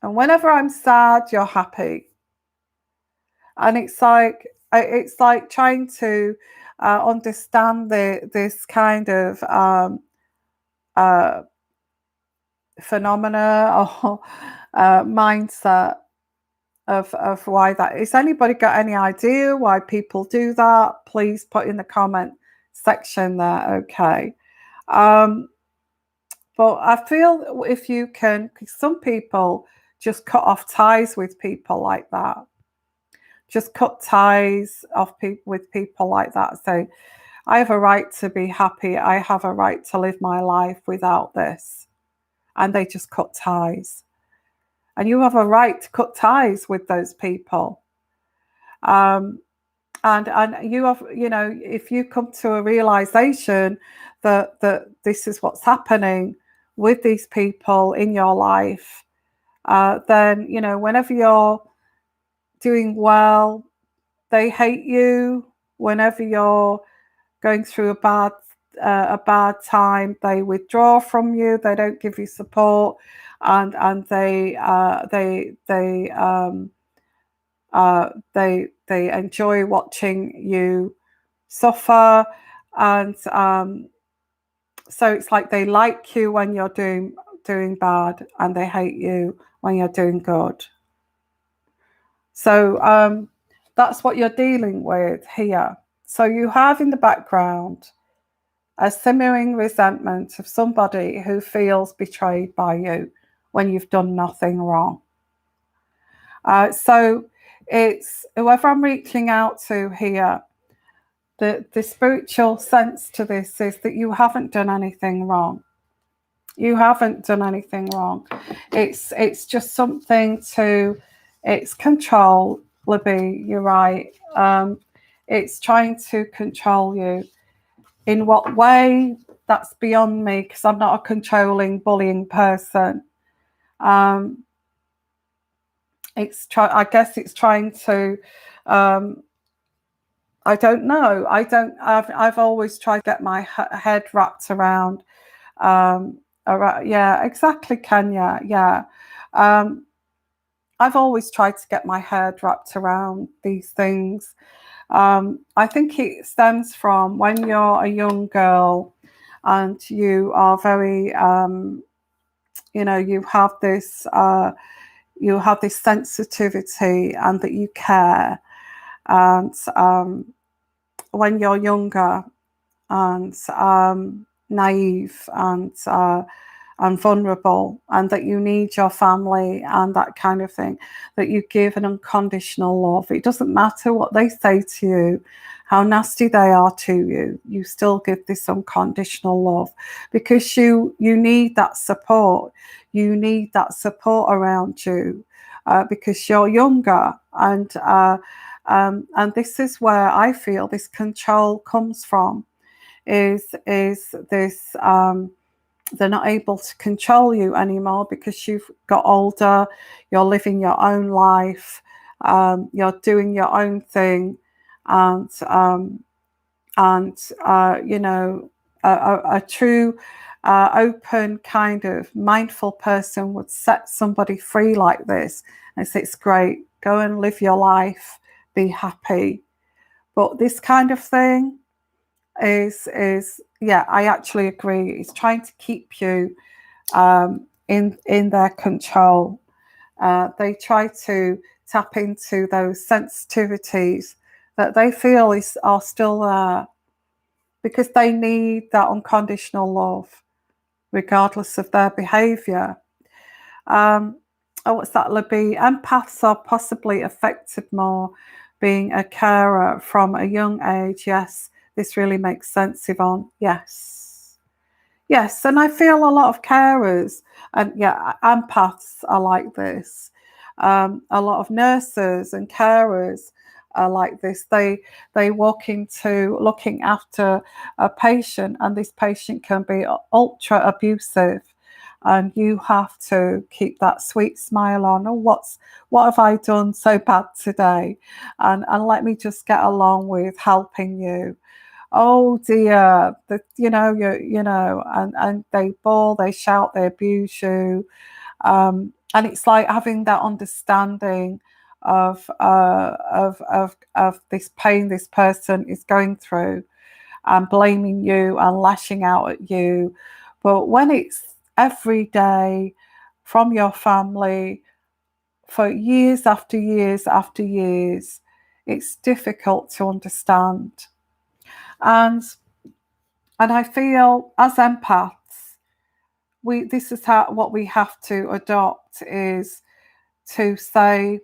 And whenever I'm sad, you're happy. And it's like trying to understand this kind of uh, phenomena or mindset of why that is. Anybody got any idea why people do that? Please put in the comment section there. Okay. Um, but I feel if you can, 'cause some people just cut off ties with people like that. Just cut ties off with people like that. So I have a right to be happy. I have a right to live my life without this. And they just cut ties. And you have a right to cut ties with those people. Um, and you have, you know, if you come to a realization that this is what's happening with these people in your life, then, you know, whenever you're doing well, they hate you. Whenever you're going through a bad time, they withdraw from you. They don't give you support, and they enjoy watching you suffer, and so it's like they like you when you're doing bad, and they hate you when you're doing good. So that's what you're dealing with here. So you have in the background a simmering resentment of somebody who feels betrayed by you when you've done nothing wrong. So it's whoever I'm reaching out to here, the spiritual sense to this is that you haven't done anything wrong. You haven't done anything wrong. It's just something to, it's control, Libby, you're right. It's trying to control you. In what way? That's beyond me, because I'm not a controlling, bullying person. I guess it's trying to. I don't know. I've always tried to get my head wrapped around. Yeah, exactly, Kenya. Yeah. I've always tried to get my head wrapped around these things. I think it stems from when you're a young girl and you are very, you know, you have this sensitivity and that you care. And when you're younger and naive and vulnerable, and that you need your family and that kind of thing, that you give an unconditional love. It doesn't matter what they say to you, how nasty they are to you, you still give this unconditional love because you need that support. You need that support around you because you're younger, and this is where I feel this control comes from. Is this they're not able to control you anymore because you've got older, you're living your own life, you're doing your own thing, and you know, a true open kind of mindful person would set somebody free like this and say, it's great, go and live your life, be happy. But this kind of thing is yeah, I actually agree. It's trying to keep you in their control. They try to tap into those sensitivities that they feel are still there because they need that unconditional love, regardless of their behaviour. Oh, what's that, Libby? Empaths are possibly affected more being a carer from a young age. Yes, this really makes sense, Yvonne. Yes. Yes, and I feel a lot of carers, and yeah, empaths are like this. A lot of nurses and carers are like this. They walk into looking after a patient, and this patient can be ultra abusive, and you have to keep that sweet smile on. Oh, what have I done so bad today? And let me just get along with helping you. Oh dear, and they bawl, they shout, they abuse you, and it's like having that understanding of this pain this person is going through, and blaming you and lashing out at you. But when it's every day from your family for years after years after years, it's difficult to understand. And and I feel as empaths, we this is how what we have to adopt is to say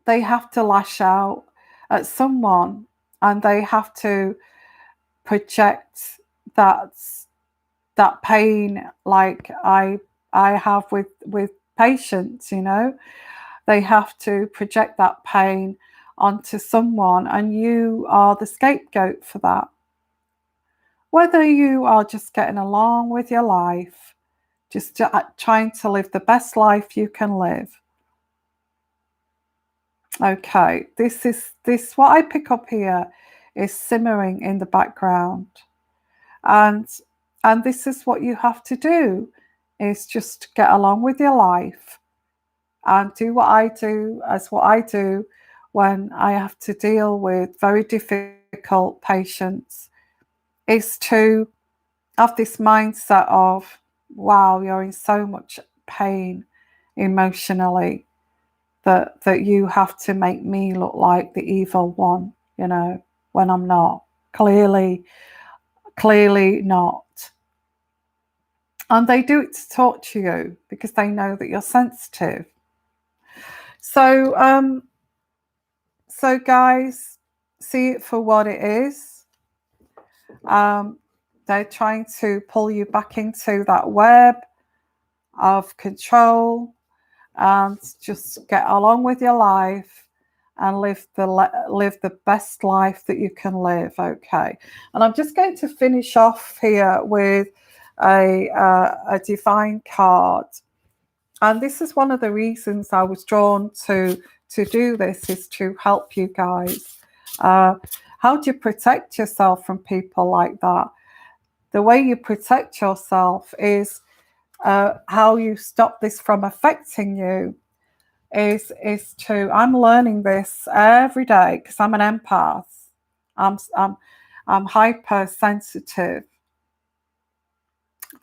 they have to lash out at someone, and they have to project that that pain like I have with patients, they have to project that pain onto someone, and you are the scapegoat for that. Whether you are just getting along with your life, just trying to live the best life you can live. Okay, this what I pick up here is simmering in the background. And and this is what you have to do, is just get along with your life and do what I do as what I do when I have to deal with very difficult patients, is to have this mindset of, wow, you're in so much pain emotionally that you have to make me look like the evil one, when I'm not. Clearly not. And they do it to torture you because they know that you're sensitive. So, so guys, see it for what it is. They're trying to pull you back into that web of control, and just get along with your life and live the best life that you can live. Okay, and I'm just going to finish off here with a divine card, and this is one of the reasons I was drawn to do this, is to help you guys. How do you protect yourself from people like that? The way you protect yourself is how you stop this from affecting you is to, I'm learning this every day because I'm an empath. I'm hypersensitive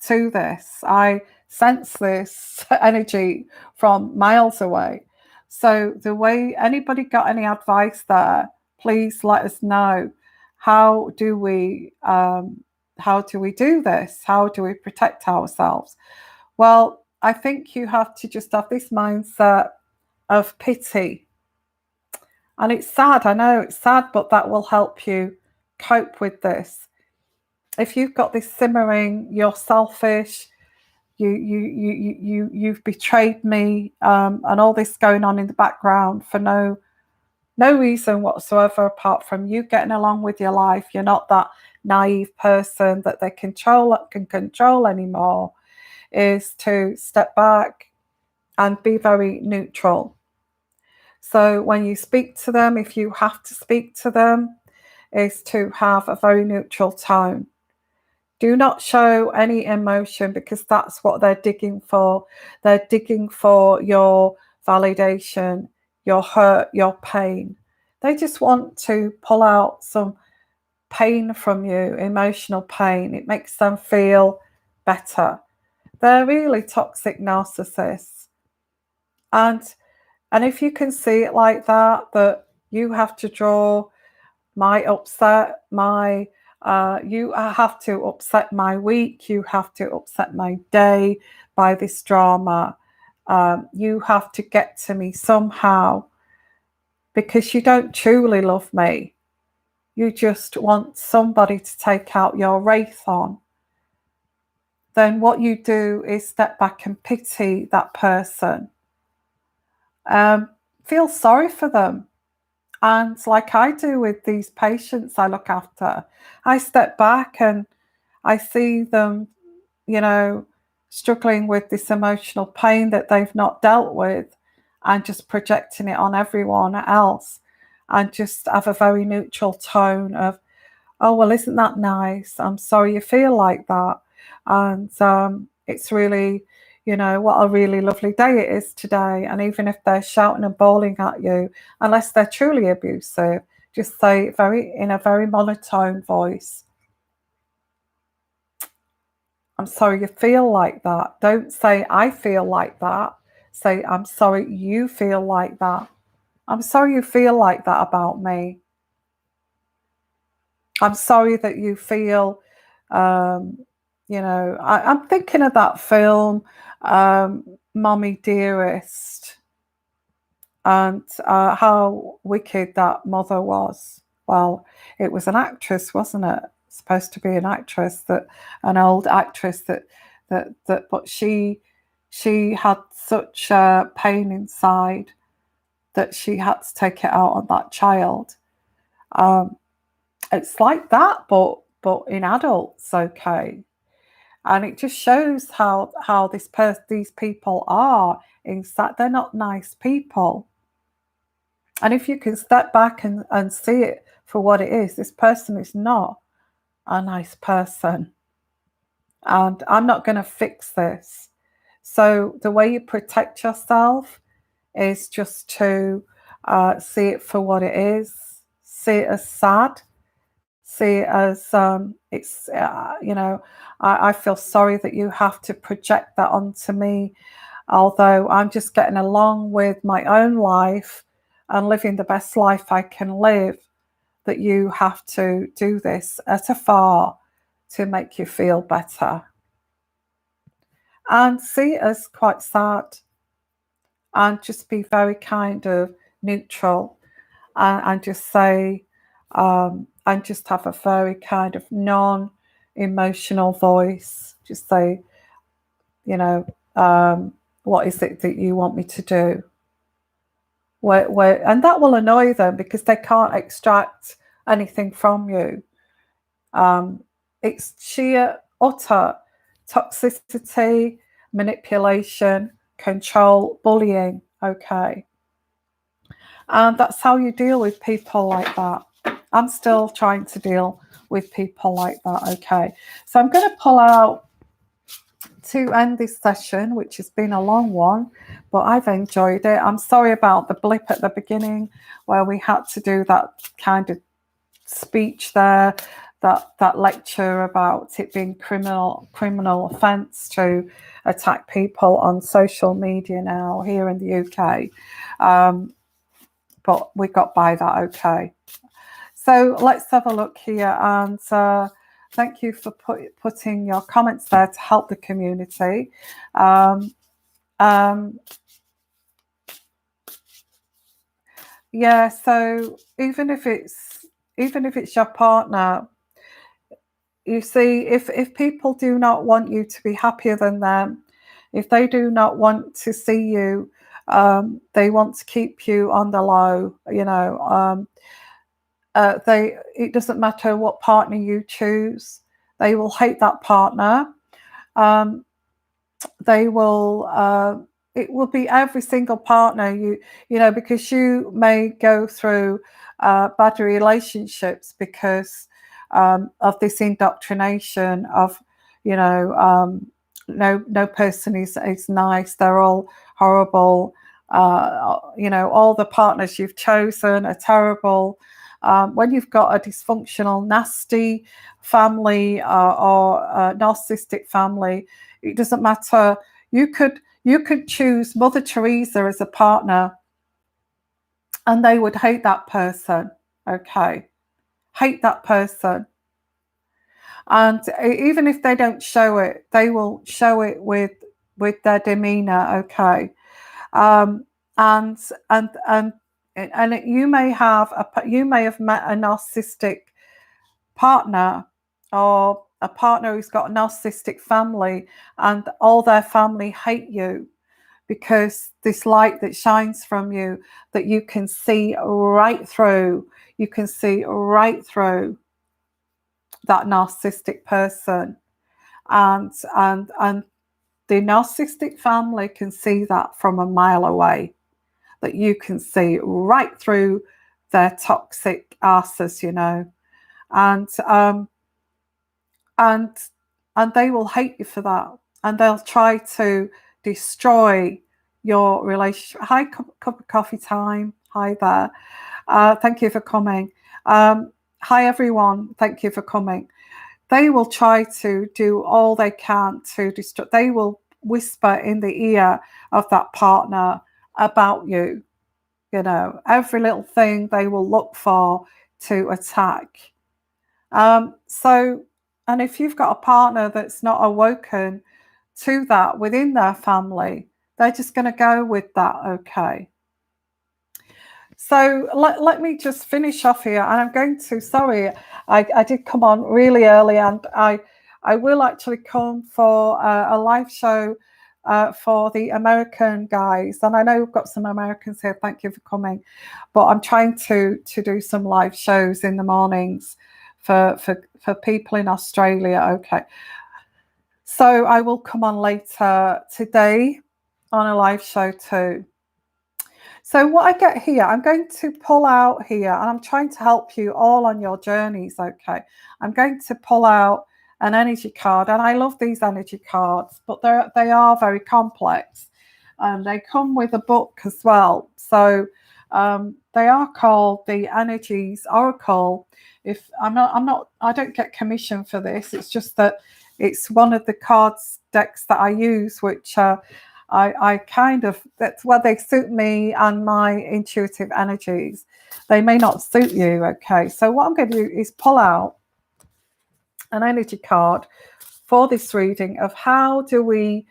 to this. I sense this energy from miles away. So the way, anybody got any advice there, please let us know. How do we do this? How do we protect ourselves? Well, I think you have to just have this mindset of pity. And it's sad, I know it's sad, but that will help you cope with this. If you've got this simmering, you're selfish, you've betrayed me, and all this going on in the background for no reason whatsoever, apart from you getting along with your life. You're not that naive person that they can control anymore. Is to step back and be very neutral. So when you speak to them, if you have to speak to them, is to have a very neutral tone. Do not show any emotion, because that's what they're digging for. They're digging for your validation, your hurt, your pain. They just want to pull out some pain from you, emotional pain. It makes them feel better. They're really toxic narcissists. And if you can see it like that you have to draw my upset, you have to upset my week, you have to upset my day by this drama. You have to get to me somehow, because you don't truly love me. You just want somebody to take out your wraith on. Then what you do is step back and pity that person. um, feel sorry for them. And like I do with these patients I look after, I step back and I see them, you know, struggling with this emotional pain that they've not dealt with and just projecting it on everyone else, and just have a very neutral tone of, oh, well, isn't that nice? I'm sorry you feel like that. And it's really, what a really lovely day it is today. And even if they're shouting and bawling at you, unless they're truly abusive, just say in a very monotone voice, I'm sorry you feel like that. Don't say, I feel like that. Say, I'm sorry you feel like that. I'm sorry you feel like that about me. I'm sorry that you feel, um, I'm thinking of that film, Mommy Dearest, and how wicked that mother was. Well, it was an actress, wasn't it? Supposed to be an actress, that an old actress but she had such pain inside that she had to take it out on that child. Um, it's like that, but in adults, okay. And it just shows how these people are. In fact, they're not nice people. And if you can step back and see it for what it is, this person is not a nice person. And I'm not going to fix this. So the way you protect yourself is just to see it for what it is, see it as sad, see it as I feel sorry that you have to project that onto me, although I'm just getting along with my own life and living the best life I can live, that you have to do this at afar to make you feel better. And see it as quite sad, and just be very kind of neutral, and just say, and just have a very kind of non-emotional voice. Just say, you know, what is it that you want me to do? And that will annoy them because they can't extract anything from you. It's sheer, utter toxicity, manipulation, control, bullying. Okay. And that's how you deal with people like that. I'm still trying to deal with people like that. Okay. So I'm going to pull out to end this session, which has been a long one, but I've enjoyed it. I'm sorry about the blip at the beginning where we had to do that kind of speech there, that lecture about it being criminal offence to attack people on social media now here in the UK. But we got by that okay. So let's have a look here, and thank you for putting your comments there to help the community. Yeah, so even if it's your partner, you see, if people do not want you to be happier than them, if they do not want to see you, they want to keep you on the low, it doesn't matter what partner you choose, they will hate that partner. They will it will be every single partner, because you may go through bad relationships because of this indoctrination of, no person is nice, they're all horrible, all the partners you've chosen are terrible. When you've got a dysfunctional, nasty family, or a narcissistic family, it doesn't matter. You could choose Mother Teresa as a partner, and they would hate that person. Okay, hate that person, and even if they don't show it, they will show it with their demeanor. Okay, and you may have met a narcissistic partner, or a partner who's got a narcissistic family, and all their family hate you because this light that shines from you, that you can see right through. You can see right through that narcissistic person, and the narcissistic family can see that from a mile away, that you can see right through their toxic asses, and and and they will hate you for that, and they'll try to destroy your relationship. Hi, cup of coffee time. Hi there. Thank you for coming. Hi everyone. Thank you for coming. They will try to do all they can to destroy. They will whisper in the ear of that partner about you. Every little thing they will look for to attack. So, and if you've got a partner that's not awoken to that within their family, they're just going to go with that. Okay. So let me just finish off here, and I'm going to. Sorry, I did come on really early, and I will actually come for a live show for the American guys, and I know we've got some Americans here. Thank you for coming, but I'm trying to do some live shows in the mornings for people in Australia. Okay, so I will come on later today on a live show too. So what I get here, I'm going to pull out here, and I'm trying to help you all on your journeys, okay? I'm going to pull out an energy card, and I love these energy cards, but they are very complex, and they come with a book as well. So they are called the Energies Oracle. If I don't get commission for this. It's just that it's one of the cards decks that I use, which I kind of, that's where they suit me and my intuitive energies. They may not suit you. Okay, so what I'm going to do is pull out an energy card for this reading of how do we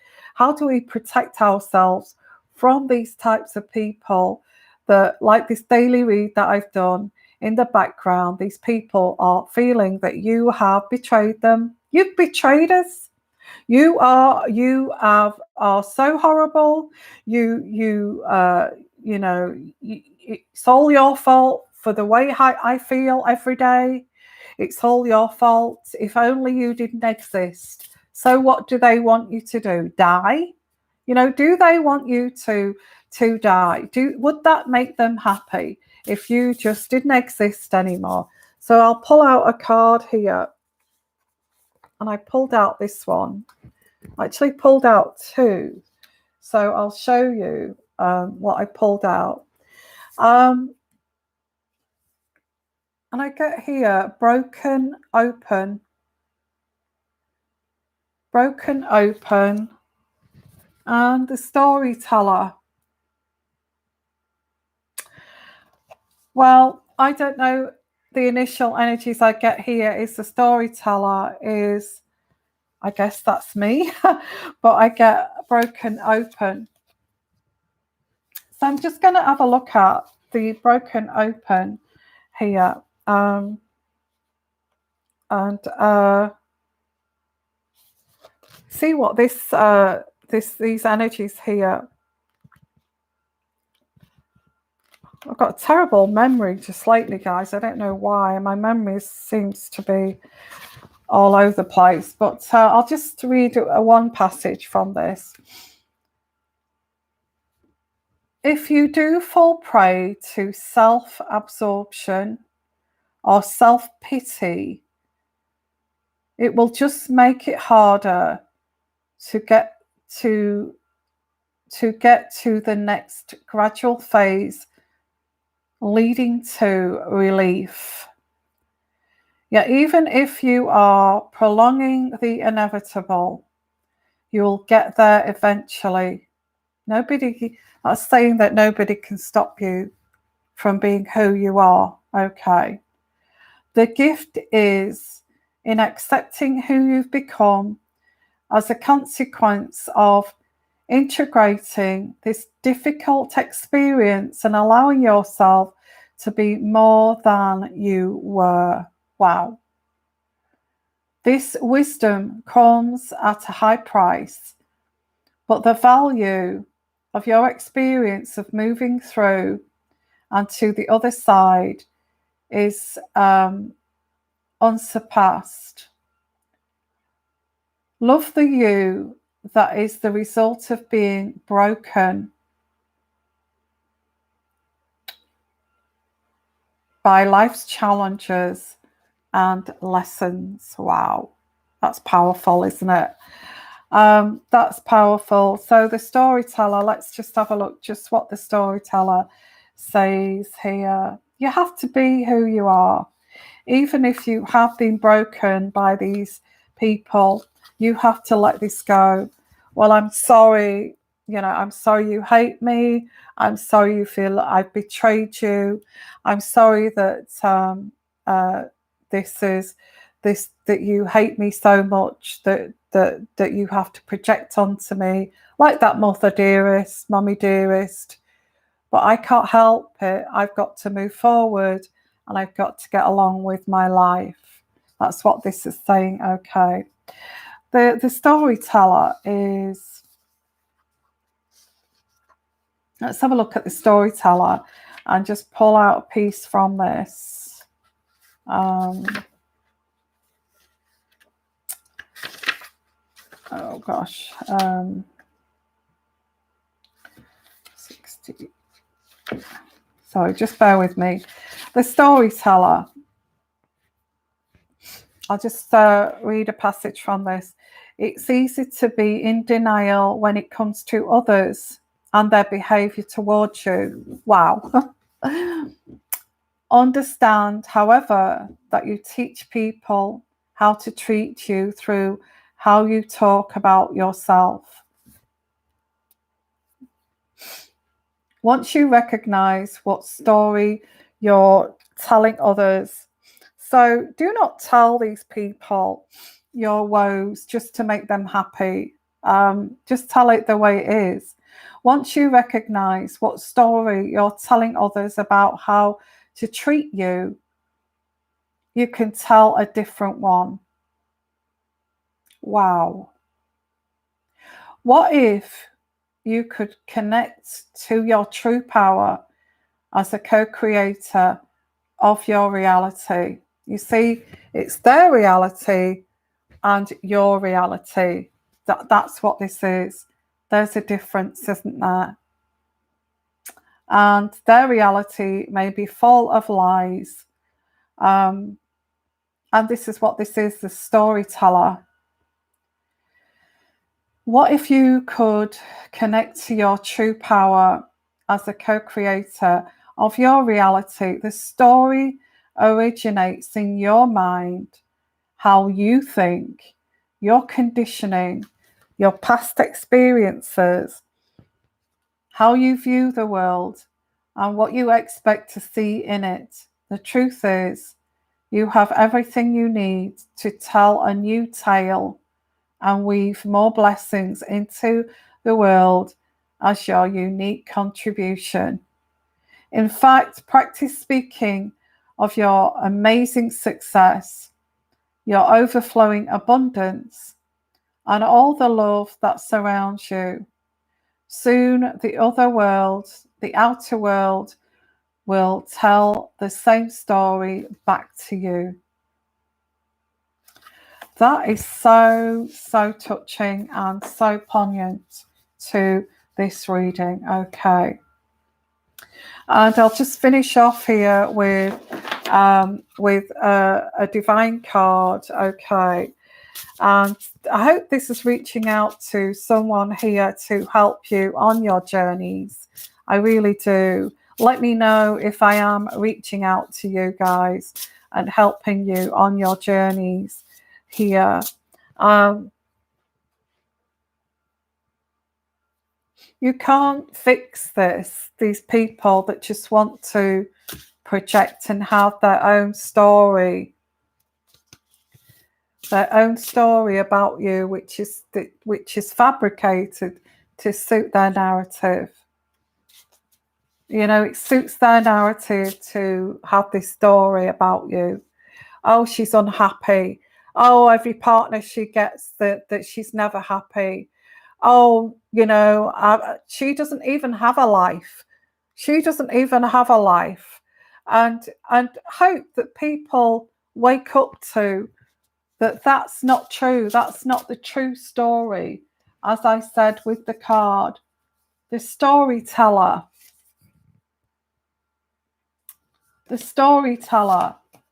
protect ourselves from these types of people that, like this daily read that I've done in the background, these people are feeling that you have betrayed them. You've betrayed us. You are so horrible. It's all your fault for the way I feel every day. It's all your fault. If only you didn't exist. So what do they want you to do? Die? Do they want you to die? Would that make them happy if you just didn't exist anymore? So I'll pull out a card here. And I pulled out this one. I actually pulled out two. So I'll show you what I pulled out. And I get here, broken open, and the storyteller. Well, I don't know. The initial energies I get here is the storyteller is, I guess that's me, but I get broken open. So I'm just going to have a look at the broken open here, and see what these energies here. I've got a terrible memory just lately, guys. I don't know why. My memory seems to be all over the place, but I'll just read one passage from this. If you do fall prey to self-absorption or self-pity, it will just make it harder to get to the next gradual phase leading to relief. Yeah, even if you are prolonging the inevitable, you'll get there eventually. That's saying that nobody can stop you from being who you are. Okay. The gift is in accepting who you've become as a consequence of integrating this difficult experience and allowing yourself to be more than you were. Wow. This wisdom comes at a high price, but the value of your experience of moving through and to the other side is unsurpassed. Love the you that is the result of being broken by life's challenges and lessons. Wow, that's powerful, isn't it? That's powerful. So the storyteller, let's just have a look just what the storyteller says here. You have to be who you are. Even if you have been broken by these people, you have to let this go. Well, I'm sorry, I'm sorry you hate me. I'm sorry you feel I've betrayed you. I'm sorry that that you hate me so much that you have to project onto me like that mother dearest, mummy dearest. But I can't help it. I've got to move forward and I've got to get along with my life. That's what this is saying. Okay. The storyteller is, let's have a look at the storyteller and just pull out a piece from this. Oh gosh. 60. Sorry, just bear with me. The storyteller. I'll just read a passage from this. It's easy to be in denial when it comes to others and their behavior towards you. Wow. Understand, however, that you teach people how to treat you through how you talk about yourself. Once you recognize what story you're telling others, so do not tell these people your woes just to make them happy. Just tell it the way it is. Once you recognize what story you're telling others about how to treat you, you can tell a different one. Wow. What if you could connect to your true power as a co-creator of your reality? You see, it's their reality and your reality. That's what this is. There's a difference, isn't there? And their reality may be full of lies. And this is what this is, the storyteller. What if you could connect to your true power as a co-creator of your reality? The story originates in your mind, how you think, your conditioning, your past experiences, how you view the world, and what you expect to see in it. The truth is, you have everything you need to tell a new tale and weave more blessings into the world as your unique contribution. In fact, practice speaking of your amazing success, your overflowing abundance, and all the love that surrounds you. Soon the outer world, will tell the same story back to you. That is so touching and so poignant to this reading. Okay. And I'll just finish off here with a divine card. Okay. And I hope this is reaching out to someone here to help you on your journeys. I really do. Let me know if I am reaching out to you guys and helping you on your journeys here. You can't fix this. These people that just want to project and have their own story about you, which is fabricated to suit their narrative. You know, it suits their narrative to have this story about you. Oh, she's unhappy. Oh, every partner she gets that she's never happy. oh, she doesn't even have a life. She doesn't even have a life. And hope that people wake up to that that's not true. That's not the true story. As I said with the card, the storyteller,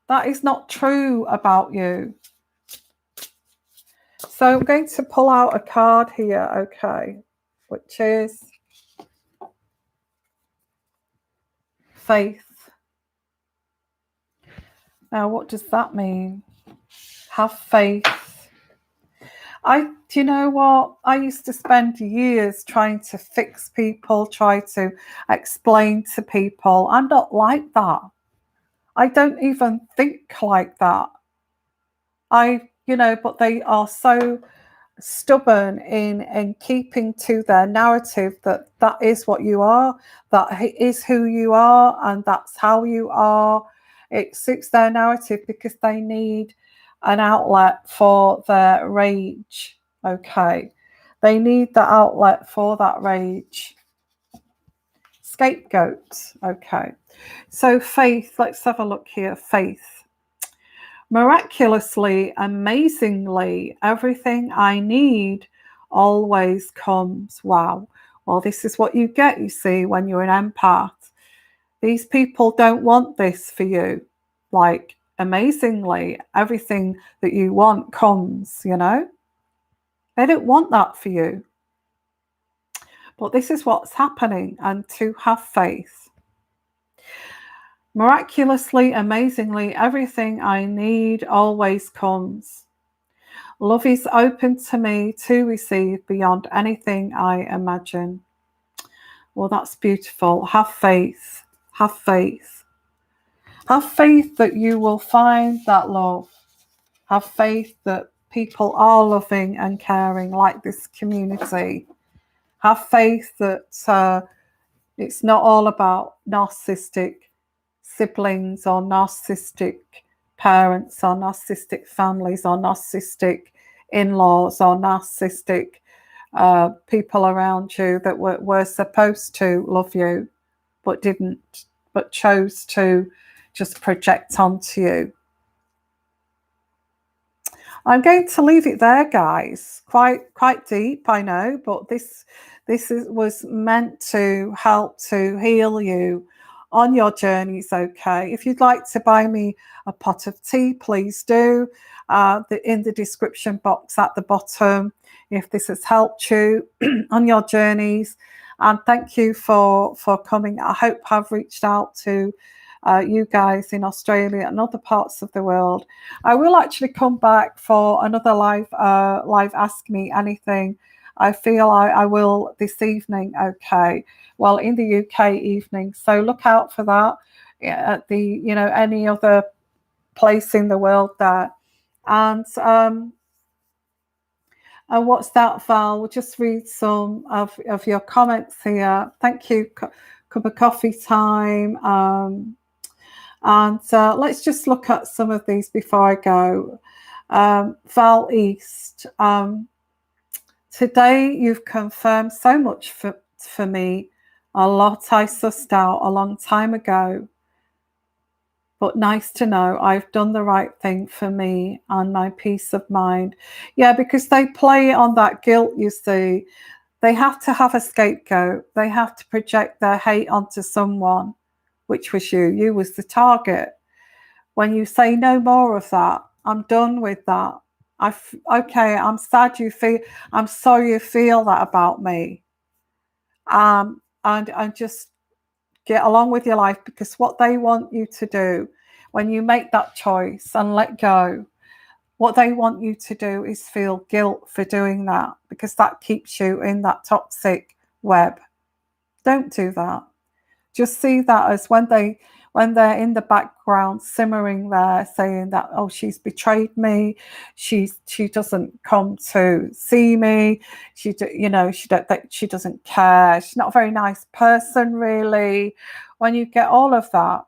that is not true about you. So I'm going to pull out a card here, okay, which is faith. Now, what does that mean? Have faith. Do you know what? I used to spend years trying to fix people, try to explain to people. I'm not like that. I don't even think like that. But they are so stubborn in keeping to their narrative that is what you are, that is who you are, and that's how you are. It suits their narrative because they need an outlet for their rage. Okay, they need the outlet for that rage. Scapegoat. Okay, so faith, let's have a look here. Faith. Miraculously, amazingly, everything I need always comes. Wow. Well, this is what you get, you see, when you're an empath. These people don't want this for you. Like, amazingly, everything that you want comes, They don't want that for you. But this is what's happening, and to have faith. Miraculously, amazingly, everything I need always comes. Love is open to me to receive beyond anything I imagine. Well, that's beautiful. Have faith. Have faith. Have faith that you will find that love. Have faith that people are loving and caring like this community. Have faith that it's not all about narcissistic siblings or narcissistic parents or narcissistic families or narcissistic in-laws or narcissistic people around you that were supposed to love you but didn't, but chose to just project onto you. I'm going to leave it there, guys. Quite deep, I know, but this was meant to help to heal you on your journeys. Okay, if you'd like to buy me a pot of tea, please do. In the description box at the bottom, if this has helped you on your journeys. And thank you for coming. I hope I've reached out to you guys in Australia and other parts of the world. I will actually come back for another live Ask Me Anything. I feel I will this evening. Okay, well, in the UK evening, so look out for that at any other place in the world there. And what's that, Val? We'll just read some of your comments here. Thank you. Cup of coffee time. And let's just look at some of these before I go. Val East. Today you've confirmed so much for me. A lot I sussed out a long time ago. But nice to know I've done the right thing for me and my peace of mind. Yeah, because they play on that guilt, you see. They have to have a scapegoat. They have to project their hate onto someone, which was you. You was the target. When you say no more of that, I'm done with that. Okay, I'm sad I'm sorry you feel that about me. And just get along with your life, because what they want you to do when you make that choice and let go, what they want you to do is feel guilt for doing that, because that keeps you in that toxic web. Don't do that. Just see that as when they're in the background simmering there saying that, oh, she's betrayed me, she doesn't come to see me, she doesn't care, she's not a very nice person, really. When you get all of that,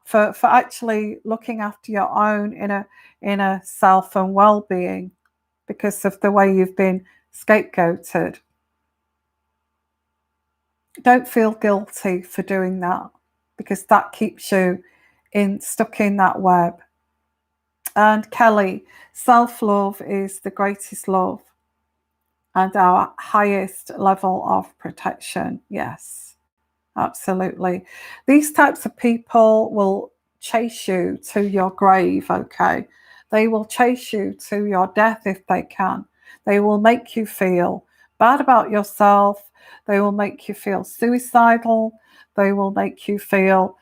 for actually looking after your own inner self and well-being, because of the way you've been scapegoated. Don't feel guilty for doing that, because that keeps you stuck in that web. And Kelly, self-love is the greatest love and our highest level of protection. Yes, absolutely. These types of people will chase you to your grave, okay? They will chase you to your death if they can. They will make you feel bad about yourself. They will make you feel suicidal. They will make you feel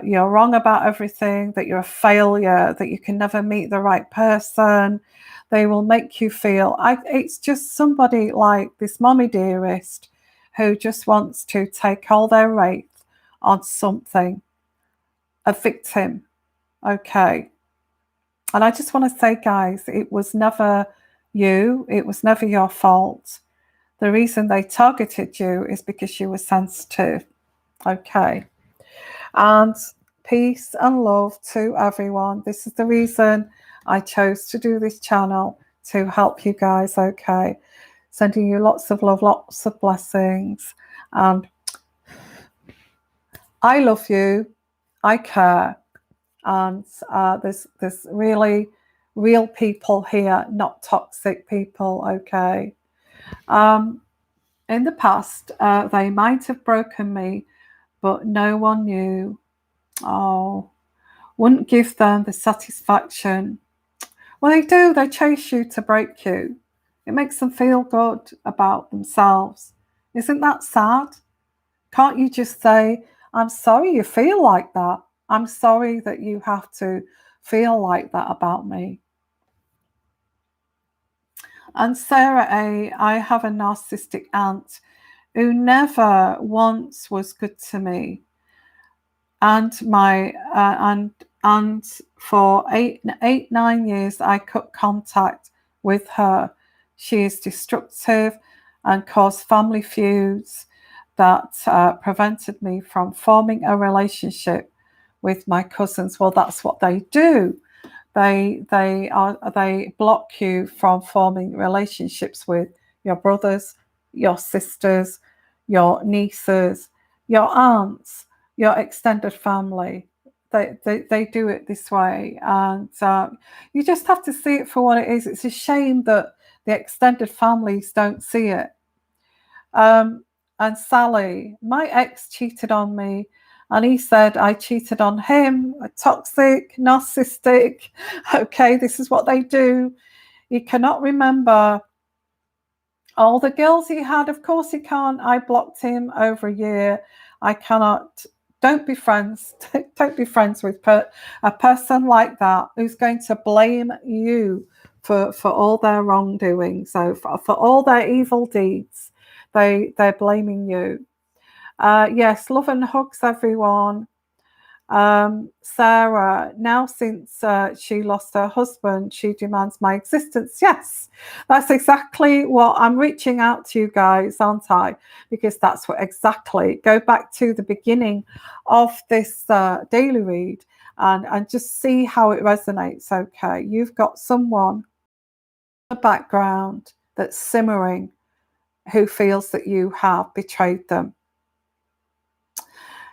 you're wrong about everything, that you're a failure, that you can never meet the right person. They will make you feel, it's just somebody like this mommy dearest who just wants to take all their wraith on something, a victim, okay? And I just want to say, guys, it was never you. It was never your fault. The reason they targeted you is because you were sensitive, okay? And peace and love to everyone. This is the reason I chose to do this channel, to help you guys, okay? Sending you lots of love, lots of blessings. And I love you. I care. And there's really real people here, not toxic people, okay? In the past, they might have broken me, but no one knew. Oh, wouldn't give them the satisfaction. Well, they do. They chase you to break you. It makes them feel good about themselves. Isn't that sad? Can't you just say, I'm sorry you feel like that. I'm sorry that you have to feel like that about me. And Sarah A., I have a narcissistic aunt who never once was good to me. And and for 9 years, I cut contact with her. She is destructive and caused family feuds that prevented me from forming a relationship with my cousins. Well, that's what they do. They block you from forming relationships with your brothers, your sisters, your nieces, your aunts, your extended family. They do it this way, and you just have to see it for what it is. It's a shame that the extended families don't see it. And Sally, my ex cheated on me, and he said I cheated on him. Toxic, narcissistic. Okay, this is what they do. He cannot remember all the girls he had. Of course he can't. I blocked him over a year. I cannot. Don't be friends. Don't be friends with a person like that who's going to blame you for all their wrongdoing. So for all their evil deeds, they're blaming you. Yes, love and hugs, everyone. Sarah, now since she lost her husband, she demands my existence. Yes, that's exactly what I'm reaching out to you guys, aren't I? Because that's what exactly. Go back to the beginning of this daily read and just see how it resonates. Okay, you've got someone in the background that's simmering who feels that you have betrayed them.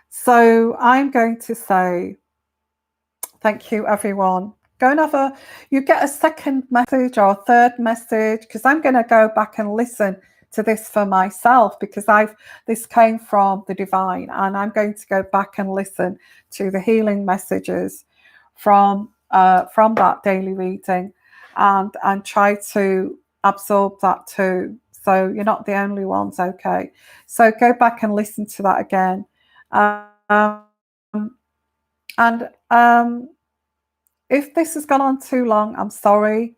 So I'm going to say thank you, everyone. Go and you get a second message or a third message, because I'm going to go back and listen to this for myself, because this came from the divine, and I'm going to go back and listen to the healing messages from that daily reading and try to absorb that too. So you're not the only ones, okay? So go back and listen to that again. If this has gone on too long, I'm sorry.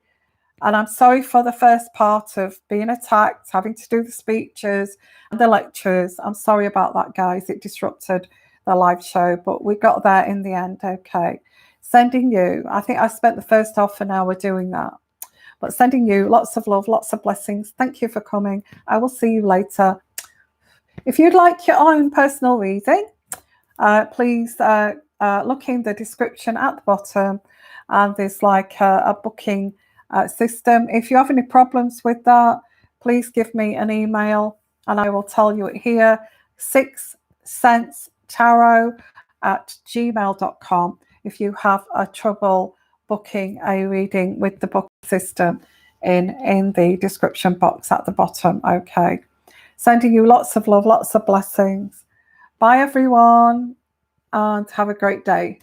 And I'm sorry for the first part of being attacked, having to do the speeches and the lectures. I'm sorry about that, guys. It disrupted the live show, but we got there in the end, okay? Sending you, I think I spent the first half an hour doing that. But sending you lots of love, lots of blessings. Thank you for coming. I will see you later. If you'd like your own personal reading, please look in the description at the bottom, and there's like a booking system. If you have any problems with that, please give me an email and I will tell you it here. 6sensetarot@gmail.com if you have a trouble booking a reading with the book system in the description box at the bottom. Okay. Sending you lots of love, lots of blessings. Bye everyone, and have a great day.